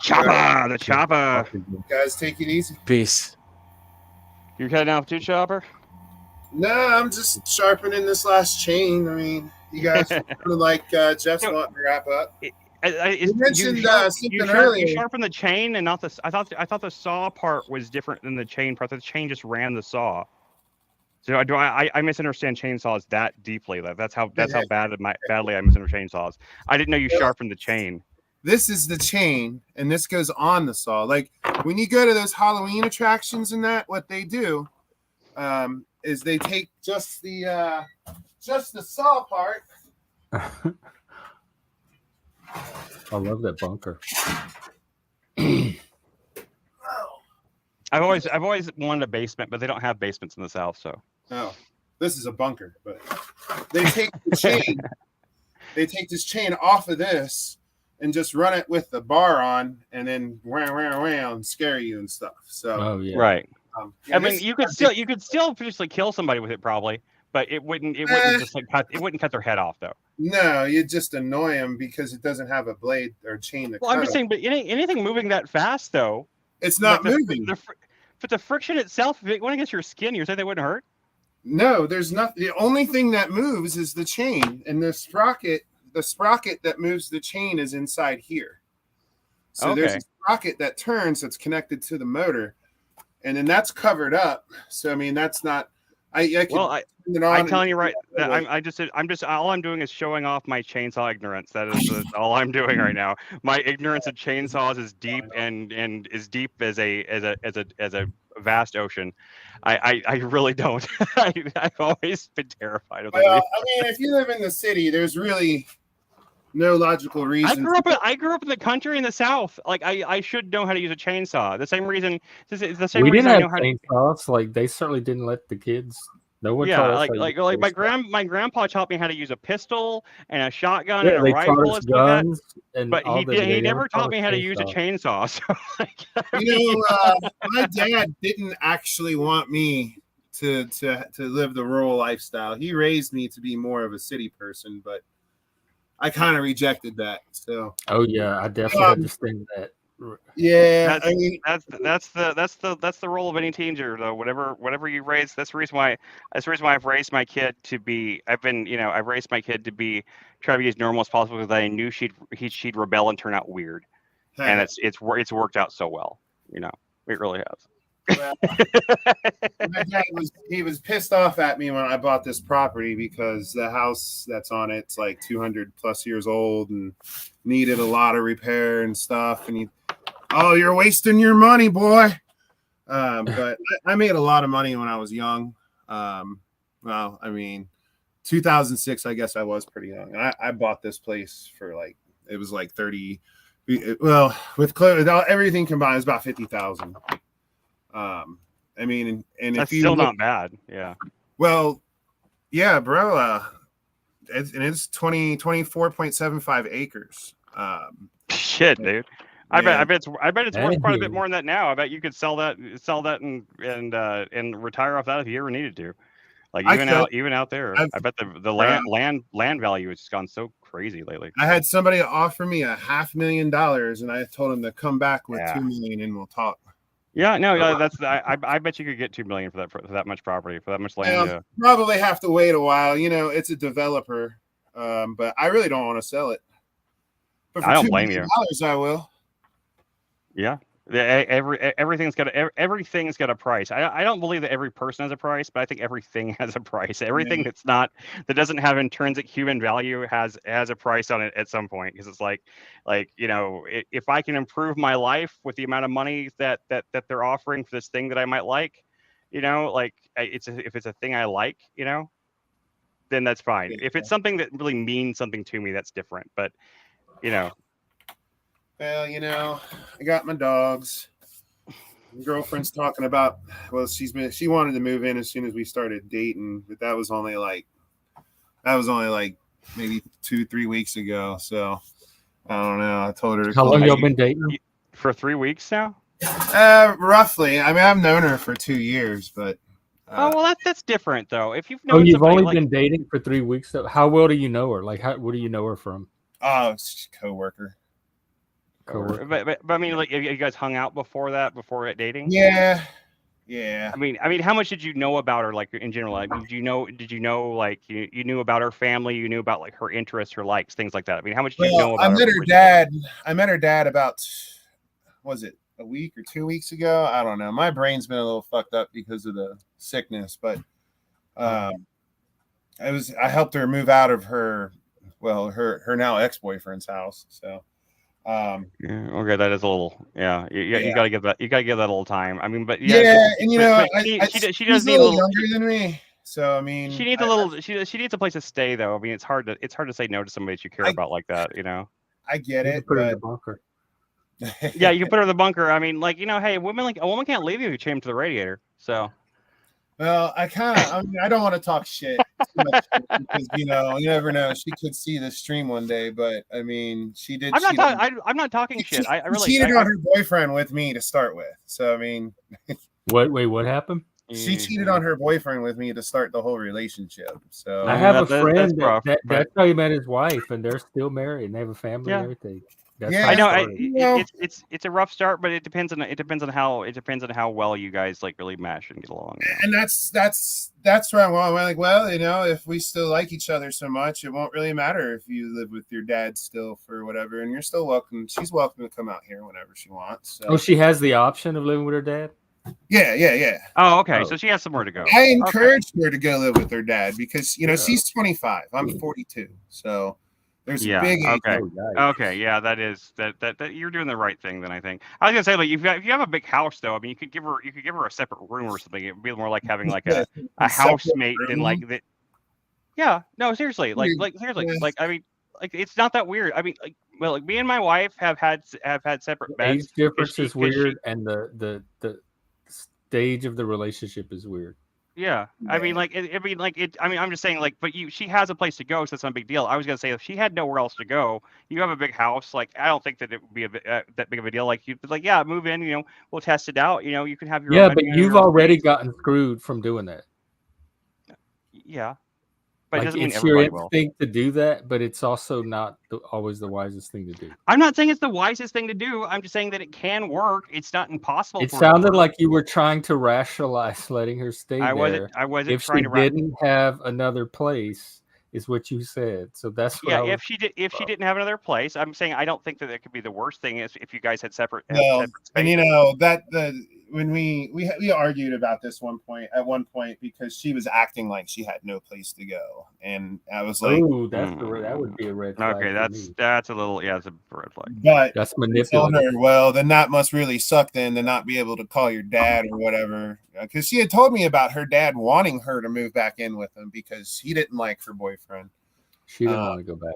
Chopper, the Chopper. Guys, take it easy. Peace. You heading out too, Chopper? No, I'm just sharpening this last chain. I mean, you guys like Jeff's wanting to wrap up. You mentioned something earlier. You sharpened the chain and not the. I thought the saw part was different than the chain part. The chain just ran the saw. So I misunderstand chainsaws that deeply. That's how badly I misunderstand chainsaws. I didn't know you sharpened the chain. This is the chain, and this goes on the saw. Like when you go to those Halloween attractions and that, what they do is they take just the saw part. I love that bunker. I've always wanted a basement, but they don't have basements in the South, so. No, this is a bunker, but they take the chain. They take this chain off of this and just run it with the bar on, and then and scare you and stuff. So, right. I mean, you could still potentially kill somebody with it, probably, but it wouldn't just like cut their head off though. No, you just annoy them because it doesn't have a blade or chain. Well, I'm just saying, but anything moving that fast though, it's not moving. But the friction itself, if it went against your skin, you're saying they wouldn't hurt? No, there's nothing. The only thing that moves is the chain, and the sprocket that moves the chain is inside here. So there's a sprocket that turns that's connected to the motor, and then that's covered up. So I mean, that's not. I'm telling you right. I'm just all I'm doing is showing off my chainsaw ignorance. That is all I'm doing right now. My ignorance of chainsaws is deep and is deep as a vast ocean. I really don't. I've always been terrified of them. Well, I mean, if you live in the city, there's really no logical reason. I grew up in the country in the South. Like I should know how to use a chainsaw. The same reason. We didn't have chainsaws. Like they certainly didn't let the kids. No one. Yeah, like my grandpa taught me how to use a pistol and a shotgun and a rifle and stuff like that. But he never taught me how to use a chainsaw. So my dad didn't actually want me to live the rural lifestyle. He raised me to be more of a city person, but I kind of rejected that. So. Oh yeah, I definitely understand that. Yeah, I mean that's the role of any teenager though. Whatever you raise, that's the reason why I've raised my kid to be. I've raised my kid to be try to be as normal as possible because I knew she'd rebel and turn out weird, and it's worked out so well. You know, it really has. Well, my dad was pissed off at me when I bought this property because the house that's on it's like 200 plus years old and needed a lot of repair and stuff. And you're wasting your money, boy. But I made a lot of money when I was young. Well, I mean, 2006, I guess I was pretty young. And I bought this place for it was like 30. Well, with everything combined, it was about 50,000. I mean, and that's if still not bad. Yeah. Well, yeah, bro. It's 24.75 acres. Shit, dude. I bet it's worth quite a bit more than that now. I bet you could sell that and retire off that if you ever needed to. Like even out there, I bet the land value has gone so crazy lately. I had somebody offer me $500,000, and I told him to come back with $2 million, and we'll talk. Yeah, no, I bet you could get $2 million for that much property, for that much land. Yeah. Probably have to wait a while. You know, it's a developer, but I really don't want to sell it. But for I don't blame you. I will. Yeah, everything's got a price. I don't believe that every person has a price, but I think everything has a price. Everything that doesn't have intrinsic human value has a price on it at some point, because it's like you know, if I can improve my life with the amount of money that they're offering for this thing that I might like, you know, like if it's a thing I like, you know, then that's fine. If it's something that really means something to me, that's different. But you know. Well, you know, I got my dogs. My girlfriend's talking about. Well, she wanted to move in as soon as we started dating, but that was only like maybe 2-3 weeks ago. So I don't know. I told her. How long y'all been dating? For 3 weeks now. Roughly. I mean, I've known her for 2 years, but. Oh well, that's different though. If you've known you've only been dating for 3 weeks. So how well do you know her? Like, where do you know her from? Oh, it's a coworker. But I mean, like, have you guys hung out before dating? Yeah. I mean, how much did you know about her, like, in general? Like, did you know, like, you knew about her family, you knew about like her interests, her likes, things like that? I mean, how much did you know about her? I met her dad about, was it a week or 2 weeks ago? I don't know. My brain's been a little fucked up because of the sickness, but I helped her move out of her now ex-boyfriend's house. So. Okay, that is a little. Yeah, you gotta give that. You gotta give that a little time. I mean, but and you know, she does need a little younger than me. So I mean, she needs a little. She needs a place to stay, though. I mean, it's hard to say no to somebody that you care about like that. You know. I get it. Put her in the bunker. Yeah, you can put her in the bunker. I mean, like, you know, hey, a woman can't leave you if you chain to the radiator. So. Well, I don't want to talk shit too much because, you know, you never know. She could see this stream one day, but I mean, she did. I'm not talking shit. I really cheated on her boyfriend with me to start with. So I mean, what happened? She cheated on her boyfriend with me to start the whole relationship. So I have a friend that's how he met his wife, and they're still married and they have a family and everything. I know it's a rough start, but it depends on how well you guys like really mesh and get along. You know? And that's where I'm like, well, you know, if we still like each other so much, it won't really matter if you live with your dad still for whatever, and you're still welcome. She's welcome to come out here whenever she wants. So. Oh, she has the option of living with her dad? Yeah. Oh, okay. So she has somewhere to go. I encouraged her to go live with her dad because, you know, she's 25. I'm 42. So there's a big age. Okay. Yeah, that you're doing the right thing then, I think. I was gonna say, like, if you have a big house though, I mean, you could give her a separate room or something. It'd be more like having like a housemate than like that. Yeah, no, seriously. Seriously. Like, I mean, like, it's not that weird. I mean, like me and my wife have had separate beds. Age difference is weird, and the stage of the relationship is weird. Yeah, I mean, I'm just saying, like, but she has a place to go, so it's not a big deal. I was gonna say, if she had nowhere else to go, you have a big house, like, I don't think that it would be that big of a deal. Like, you'd be like, yeah, move in, you know, we'll test it out, you know, you can have your own but you've already gotten screwed from doing that. Yeah. But it doesn't mean it's your everybody will. instinct to do that, but it's also not always the wisest thing to do. I'm not saying it's the wisest thing to do. I'm just saying that it can work. It's not impossible. It sounded like you were trying to rationalize letting her stay there. I wasn't if trying she didn't have another place, is what you said. So that's what if she didn't have another place, I'm saying I don't think that it could be the worst thing is if you guys had separate. And when we argued about this at one point because she was acting like she had no place to go, and I was like, "Ooh, that would be a red flag." Okay, that's a little it's a red flag. But that's manipulative. Well, then that must really suck then to not be able to call your dad or whatever, because she had told me about her dad wanting her to move back in with him because he didn't like her boyfriend. She didn't want to go back,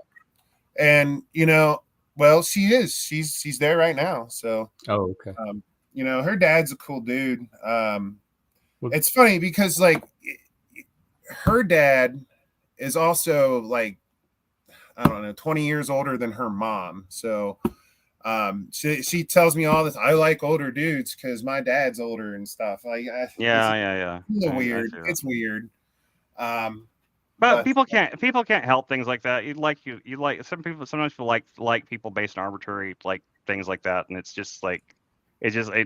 and well, she is. She's there right now. So okay. Her dad's a cool dude. It's funny because like her dad is also like, I don't know, 20 years older than her mom. So she tells me all this. I like older dudes because my dad's older and stuff. Like It's weird. It's weird. But people can't help things like that. You like sometimes people like people based on arbitrary like things like that, and it's just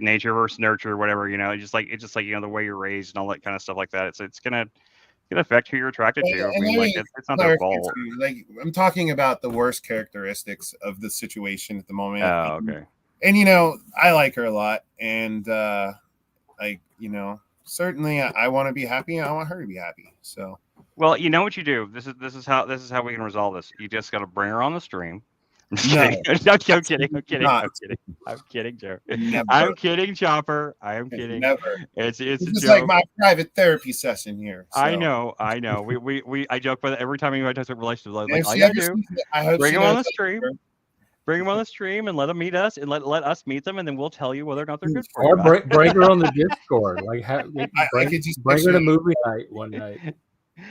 nature versus nurture or whatever, it's just like the way you're raised and all that kind of stuff like that. It's gonna affect who you're attracted to. I mean, it's not their fault. Like I'm talking about the worst characteristics of the situation at the moment. Oh, okay. And I like her a lot, and certainly I want to be happy, and I want her to be happy. So. Well, you know what you do. This is how we can resolve this. You just got to bring her on the stream. I'm kidding, Joe. Never. I'm kidding, Chopper. I am kidding. Never. It's just like my private therapy session here. So. I know. I joke about it every time anybody talks about relationships. Like, all you gotta do, bring him on the stream. Bring them on the stream and let them meet us, and let us meet them, and then we'll tell you whether or not they're good for you. Or bring her on the Discord. Like, bring her to movie night one night.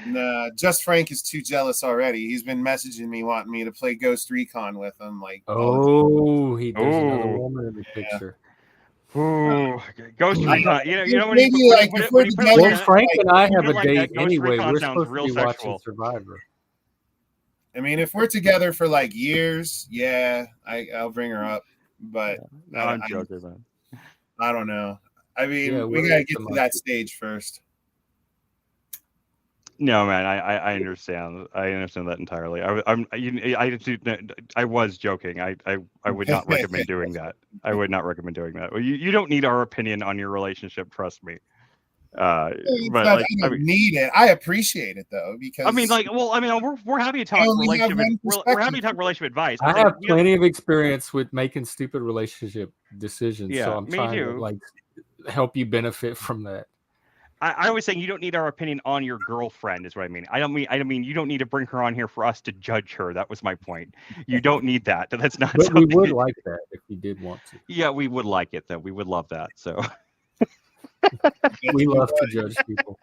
Nah, Just Frank is too jealous already. He's been messaging me wanting me to play Ghost Recon with him. Like, there's another woman in the picture. Ooh, Ghost Recon. Frank and I have a date anyway. We're supposed to be watching Survivor. I mean, if we're together for like years, I'll bring her up. But I'm joking, man. I don't know. I mean, we gotta get to that stage first. No, man, I understand. I understand that entirely. I was joking. I would not recommend doing that. I would not recommend doing that. You don't need our opinion on your relationship. Trust me. I don't need it. I appreciate it though, because we're happy to talk relationship. We're happy to talk relationship advice. I have plenty of experience with making stupid relationship decisions, yeah, so I'm trying to help you benefit from that. I was saying you don't need our opinion on your girlfriend, is what I mean. I don't mean you don't need to bring her on here for us to judge her. That was my point. You don't need that. That's not. But we would like that if you did want to. Yeah, we would like it though. We would love that. So. We love to judge people.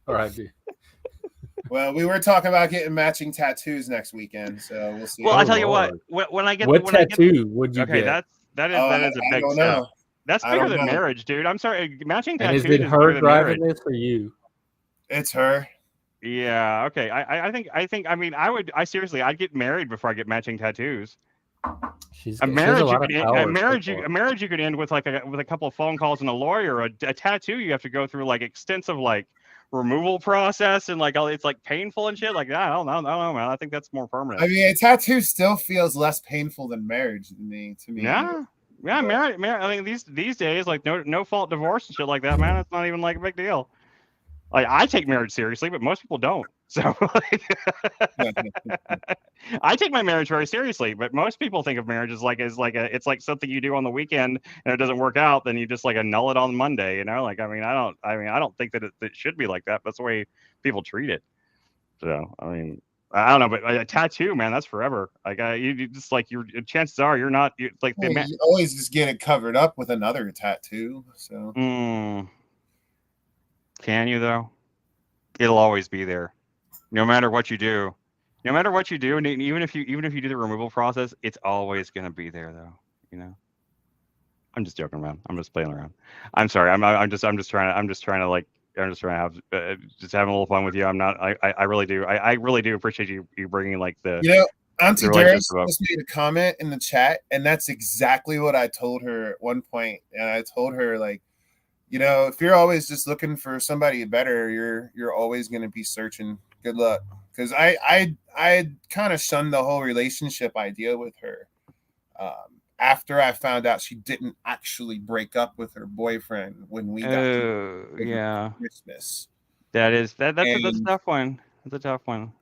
All right, dude. Well, we were talking about getting matching tattoos next weekend, so we'll see. Well, I'll tell you what. When I get what tattoo would you get? That is a big step. That's bigger than marriage, dude. I'm sorry. Matching tattoos. And is it her driving this or you? It's her. Yeah. Okay. I think. I mean, I'd get married before I get matching tattoos. A marriage you could end with a couple of phone calls and a lawyer. A tattoo you have to go through like extensive removal process and it's painful and shit. Like I don't know, man. I think that's more permanent. I mean, a tattoo still feels less painful than marriage to me. Yeah, marriage. I mean, these days, no fault divorce and shit like that, man. It's not even a big deal. I take marriage seriously, but most people don't. So I take my marriage very seriously, but most people think of marriage as it's like something you do on the weekend and it doesn't work out, then you just annul it on Monday. I don't think that it should be like that. But that's the way people treat it. So I mean, I don't know, but a tattoo, man, that's forever. You just your chances are you're not you always just get it covered up with another tattoo. So can you though? It'll always be there, no matter what you do. No matter what you do, and even if you do the removal process, it's always gonna be there though. I'm just joking around. I'm just playing around. I'm sorry. I'm just trying to I'm just trying to have just having a little fun with you. I'm not. I really do. I really do appreciate you bringing like the. You know, Auntie Darius just made a comment in the chat, and that's exactly what I told her at one point. And I told her, like, you know, if you're always just looking for somebody better, you're always going to be searching. Good luck, because I kind of shunned the whole relationship idea with her. After I found out she didn't actually break up with her boyfriend when we got Christmas. That's a tough one. That's a tough one.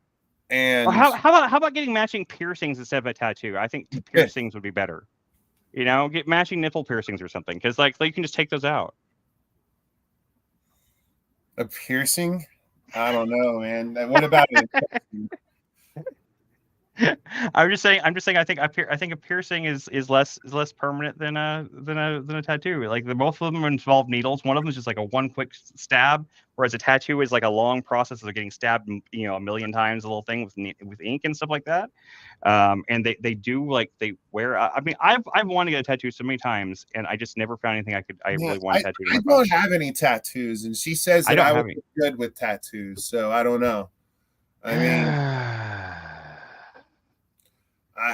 And how about getting matching piercings instead of a tattoo? I think piercings would be better. You know, get matching nipple piercings or something, because like you can just take those out. A piercing? I don't know, man. What about it? I'm just saying. I think a piercing is less permanent than a tattoo. Like both of them involve needles. One of them is just like a one quick stab, whereas a tattoo is like a long process of getting stabbed, you know, a million times. A little thing with ink and stuff like that. And they do like they wear. I mean, I've wanted to get a tattoo so many times, and I just never found anything I really want tattooed. I don't have any tattoos, and she says that I would be good with tattoos. So I don't know. I mean.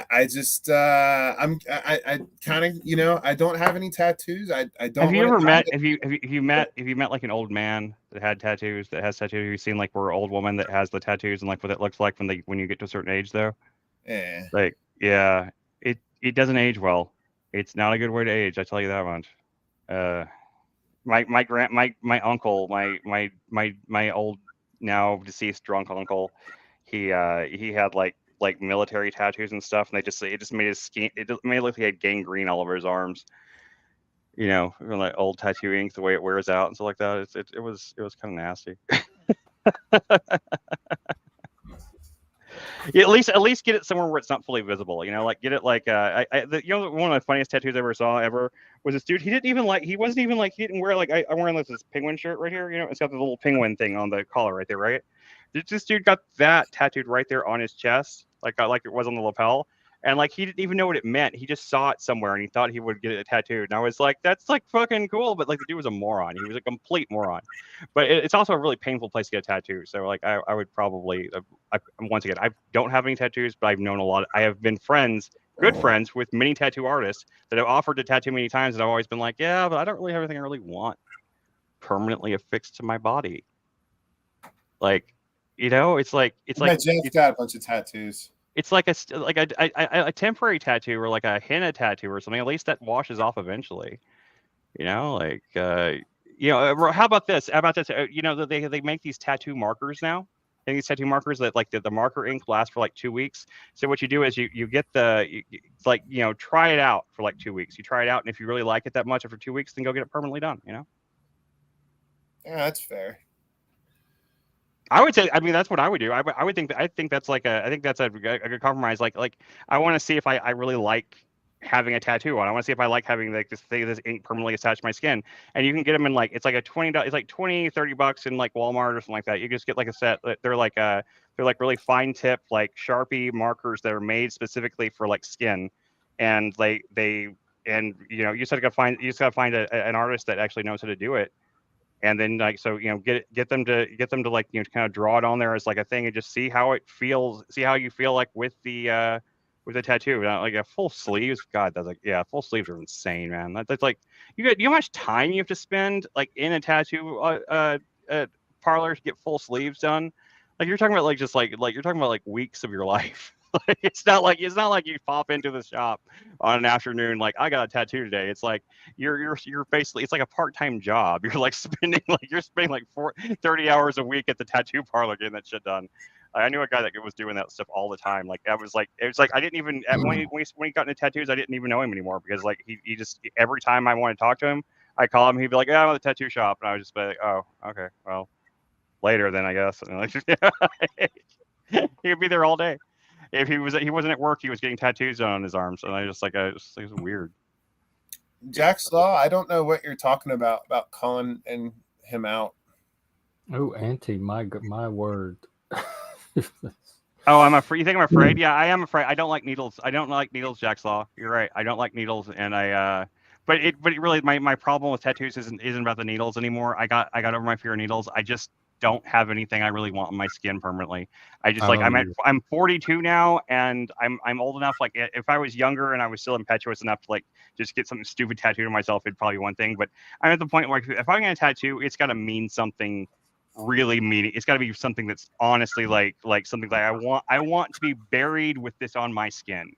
I just I kind of, you know, I don't have any tattoos. I don't. Have you ever met? Have you met like an old man that had tattoos, that has tattoos? You've seen like we're an old woman that has the tattoos and like what it looks like when you get to a certain age though. Yeah. Like it doesn't age well. It's not a good way to age. I tell you that much. My uncle, my old now deceased drunk uncle, he had like military tattoos and stuff, and it just made his skin, it made it look like he had gangrene all over his arms, you know, like old tattoo ink, the way it wears out and stuff like that. It was kind of nasty. Yeah, at least get it somewhere where it's not fully visible, you know, like get it like you know, one of the funniest tattoos I ever saw was this dude. He didn't wear like I'm wearing like this penguin shirt right here, you know, it's got the little penguin thing on the collar right there, right? This dude got that tattooed right there on his chest, like it was on the lapel, and like he didn't even know what it meant. He just saw it somewhere and he thought he would get it tattooed. And I was like, that's like fucking cool, but like the dude was a moron. He was a complete moron. But it's also a really painful place to get a tattoo. So like I would probably once again, I don't have any tattoos, but I've known a lot. I have been good friends with many tattoo artists that have offered to tattoo many times, and I've always been like, yeah, but I don't really have anything I really want permanently affixed to my body. Like, you know, it's like Jeff's got a bunch of tattoos. It's like a temporary tattoo or like a henna tattoo or something. At least that washes off eventually. You know, like you know, how about this? You know, they make these tattoo markers now. And these tattoo markers that like the marker ink lasts for like 2 weeks. So what you do is you get like, you know, try it out for like 2 weeks. You try it out, and if you really like it that much after 2 weeks, then go get it permanently done. You know. Yeah, that's fair. I would say, I mean, that's what I would do. I think that's like a good compromise. Like I want to see if I really like having a tattoo on. I want to see if I like having like this ink permanently attached to my skin. And you can get them in like, it's like $20-$30 in like Walmart or something like that. You just get like a set. They're like really fine tip, like Sharpie markers that are made specifically for like skin. And you know, you just gotta find an artist that actually knows how to do it. And then like, so, you know, get them to like, you know, kind of draw it on there as like a thing and just see how it feels, see how you feel like with the tattoo. Like a full sleeves, God, that's like, yeah, full sleeves are insane, man. That's like, you know how much time you have to spend like in a tattoo parlor to get full sleeves done. Like you're talking about like just like you're talking about like weeks of your life. Like, it's not like you pop into the shop on an afternoon like, I got a tattoo today. It's like you're basically, it's like a part-time job. You're spending like 30 hours a week at the tattoo parlor getting that shit done. I knew a guy that was doing that stuff all the time. Like it was like I didn't even when he got into tattoos, I didn't even know him anymore, because like he just, every time I wanted to talk to him, I call him, he'd be like, yeah, I'm at the tattoo shop, and I would just be like, oh, okay, well, later then, I guess. And like, he'd be there all day. If he wasn't at work, he was getting tattoos on his arms, and I just like, it was weird. Jack's Law, I don't know what you're talking about calling him out. Oh, Auntie, my word. Oh, I'm afraid. You think I'm afraid? Yeah, I am afraid. I don't like needles. Jack's Law. You're right. I don't like needles, and but it really my problem with tattoos isn't about the needles anymore. I got over my fear of needles. I just don't have anything I really want on my skin permanently. I just I'm 42 now, and I'm old enough. Like if I was younger and I was still impetuous enough to like just get something stupid tattooed on myself, it'd probably be one thing. But I'm at the point where if I'm gonna tattoo, it's got to mean something really meaning. It's got to be something that's honestly like something that I want to be buried with this on my skin.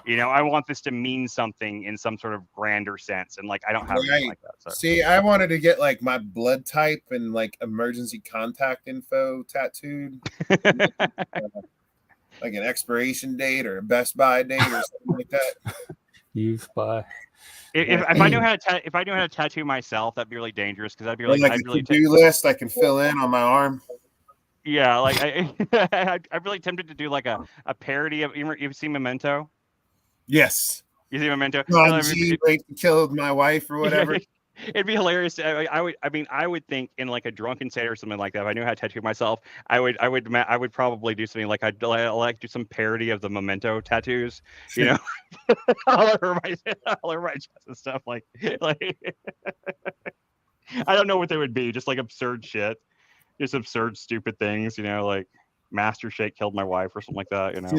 You know, I want this to mean something in some sort of grander sense, and like I don't have anything like that. So. See, I wanted to get like my blood type and like emergency contact info tattooed, like an expiration date or a Best Buy date or something like that. Use by. If I knew how to tattoo myself, that'd be really dangerous because I'd be like a to-do list I can fill in on my arm. Yeah, like I'm really tempted to do like a parody of. You've seen Memento? Yes. You see Memento? Killed my wife or whatever. It'd be hilarious. I would think in like a drunken state or something like that. If I knew how to tattoo myself, I would probably do something like I'd like do some parody of the Memento tattoos. You know, all over my chest and stuff. Like I don't know what they would be. Just like absurd shit, just absurd, stupid things. You know, like Master Shake killed my wife or something like that. You know.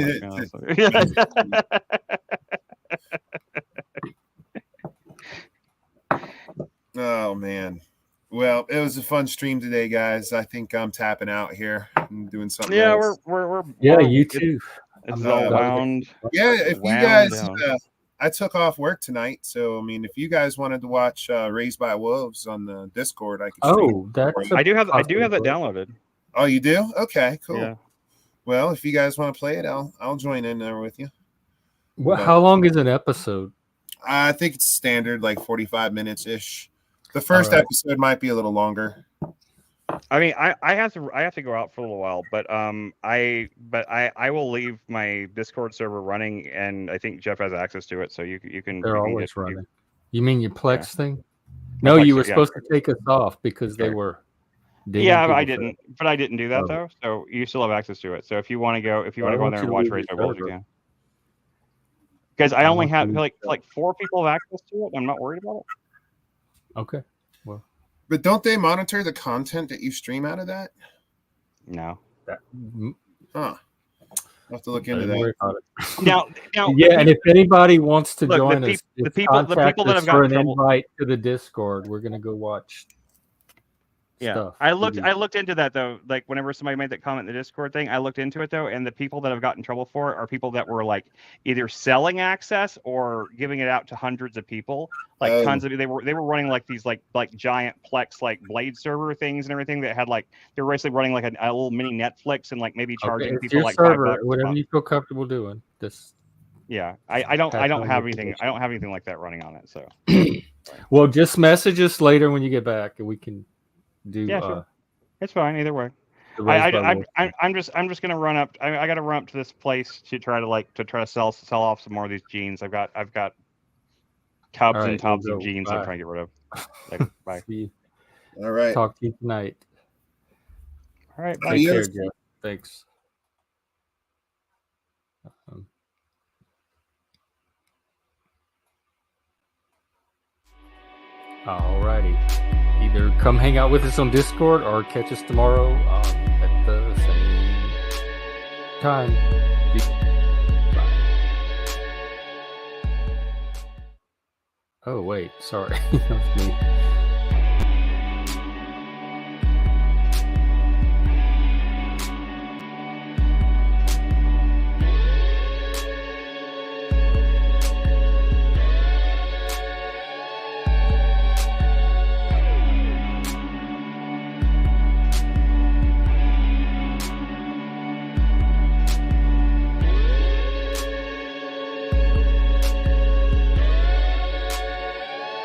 Oh man, well, it was a fun stream today, guys. I think I'm tapping out here and doing something. Yeah, else. we're you too. It's all wound. Yeah, if you guys, I took off work tonight, so I mean, if you guys wanted to watch Raised by Wolves on the Discord, I could. I do have that downloaded. Oh, you do? Okay, cool. Yeah. Well, if you guys want to play it, I'll join in there with you. Well, how long is an episode? I think it's standard, like 45 minutes ish. The first episode might be a little longer. I mean, I have to go out for a little while, but I will leave my Discord server running, and I think Jeff has access to it, so you can. They're always running. You mean your Plex thing? No, you were supposed to take us off because they were. Yeah, but I didn't do that though. So you still have access to it. So if you want to go, in there and watch Raised by Wolves, you can. Because I only have like 4 people have access to it. I'm not worried about it. Okay. Well, but don't they monitor the content that you stream out of that? No. Huh. I'll have to look into that. Now, yeah, and if anybody wants to join us, the people that have gotten an invite to the Discord, we're gonna go watch. Yeah, stuff. I looked into that though. Like whenever somebody made that comment in the Discord thing, I looked into it though, and the people that have gotten in trouble for it are people that were like either selling access or giving it out to hundreds of people. Like tons of they were running like these like giant Plex like Blade server things and everything that had like they were basically running like a little mini Netflix and like maybe charging people like server, whatever you feel comfortable doing. This. Yeah, I don't have anything. I don't have anything like that running on it. So. Well, just message us later when you get back, and we can. Sure. It's fine either way. I'm just gonna run up. I got to run up to this place to try to sell off some more of these jeans. I've got tubs and tubs of jeans I'm trying to get rid of. Bye. All right. Talk to you tonight. All right. Bye. Take care, Jeff. Thanks. All righty. Either come hang out with us on Discord or catch us tomorrow at the same time. Bye. Oh, wait. Sorry. That was me.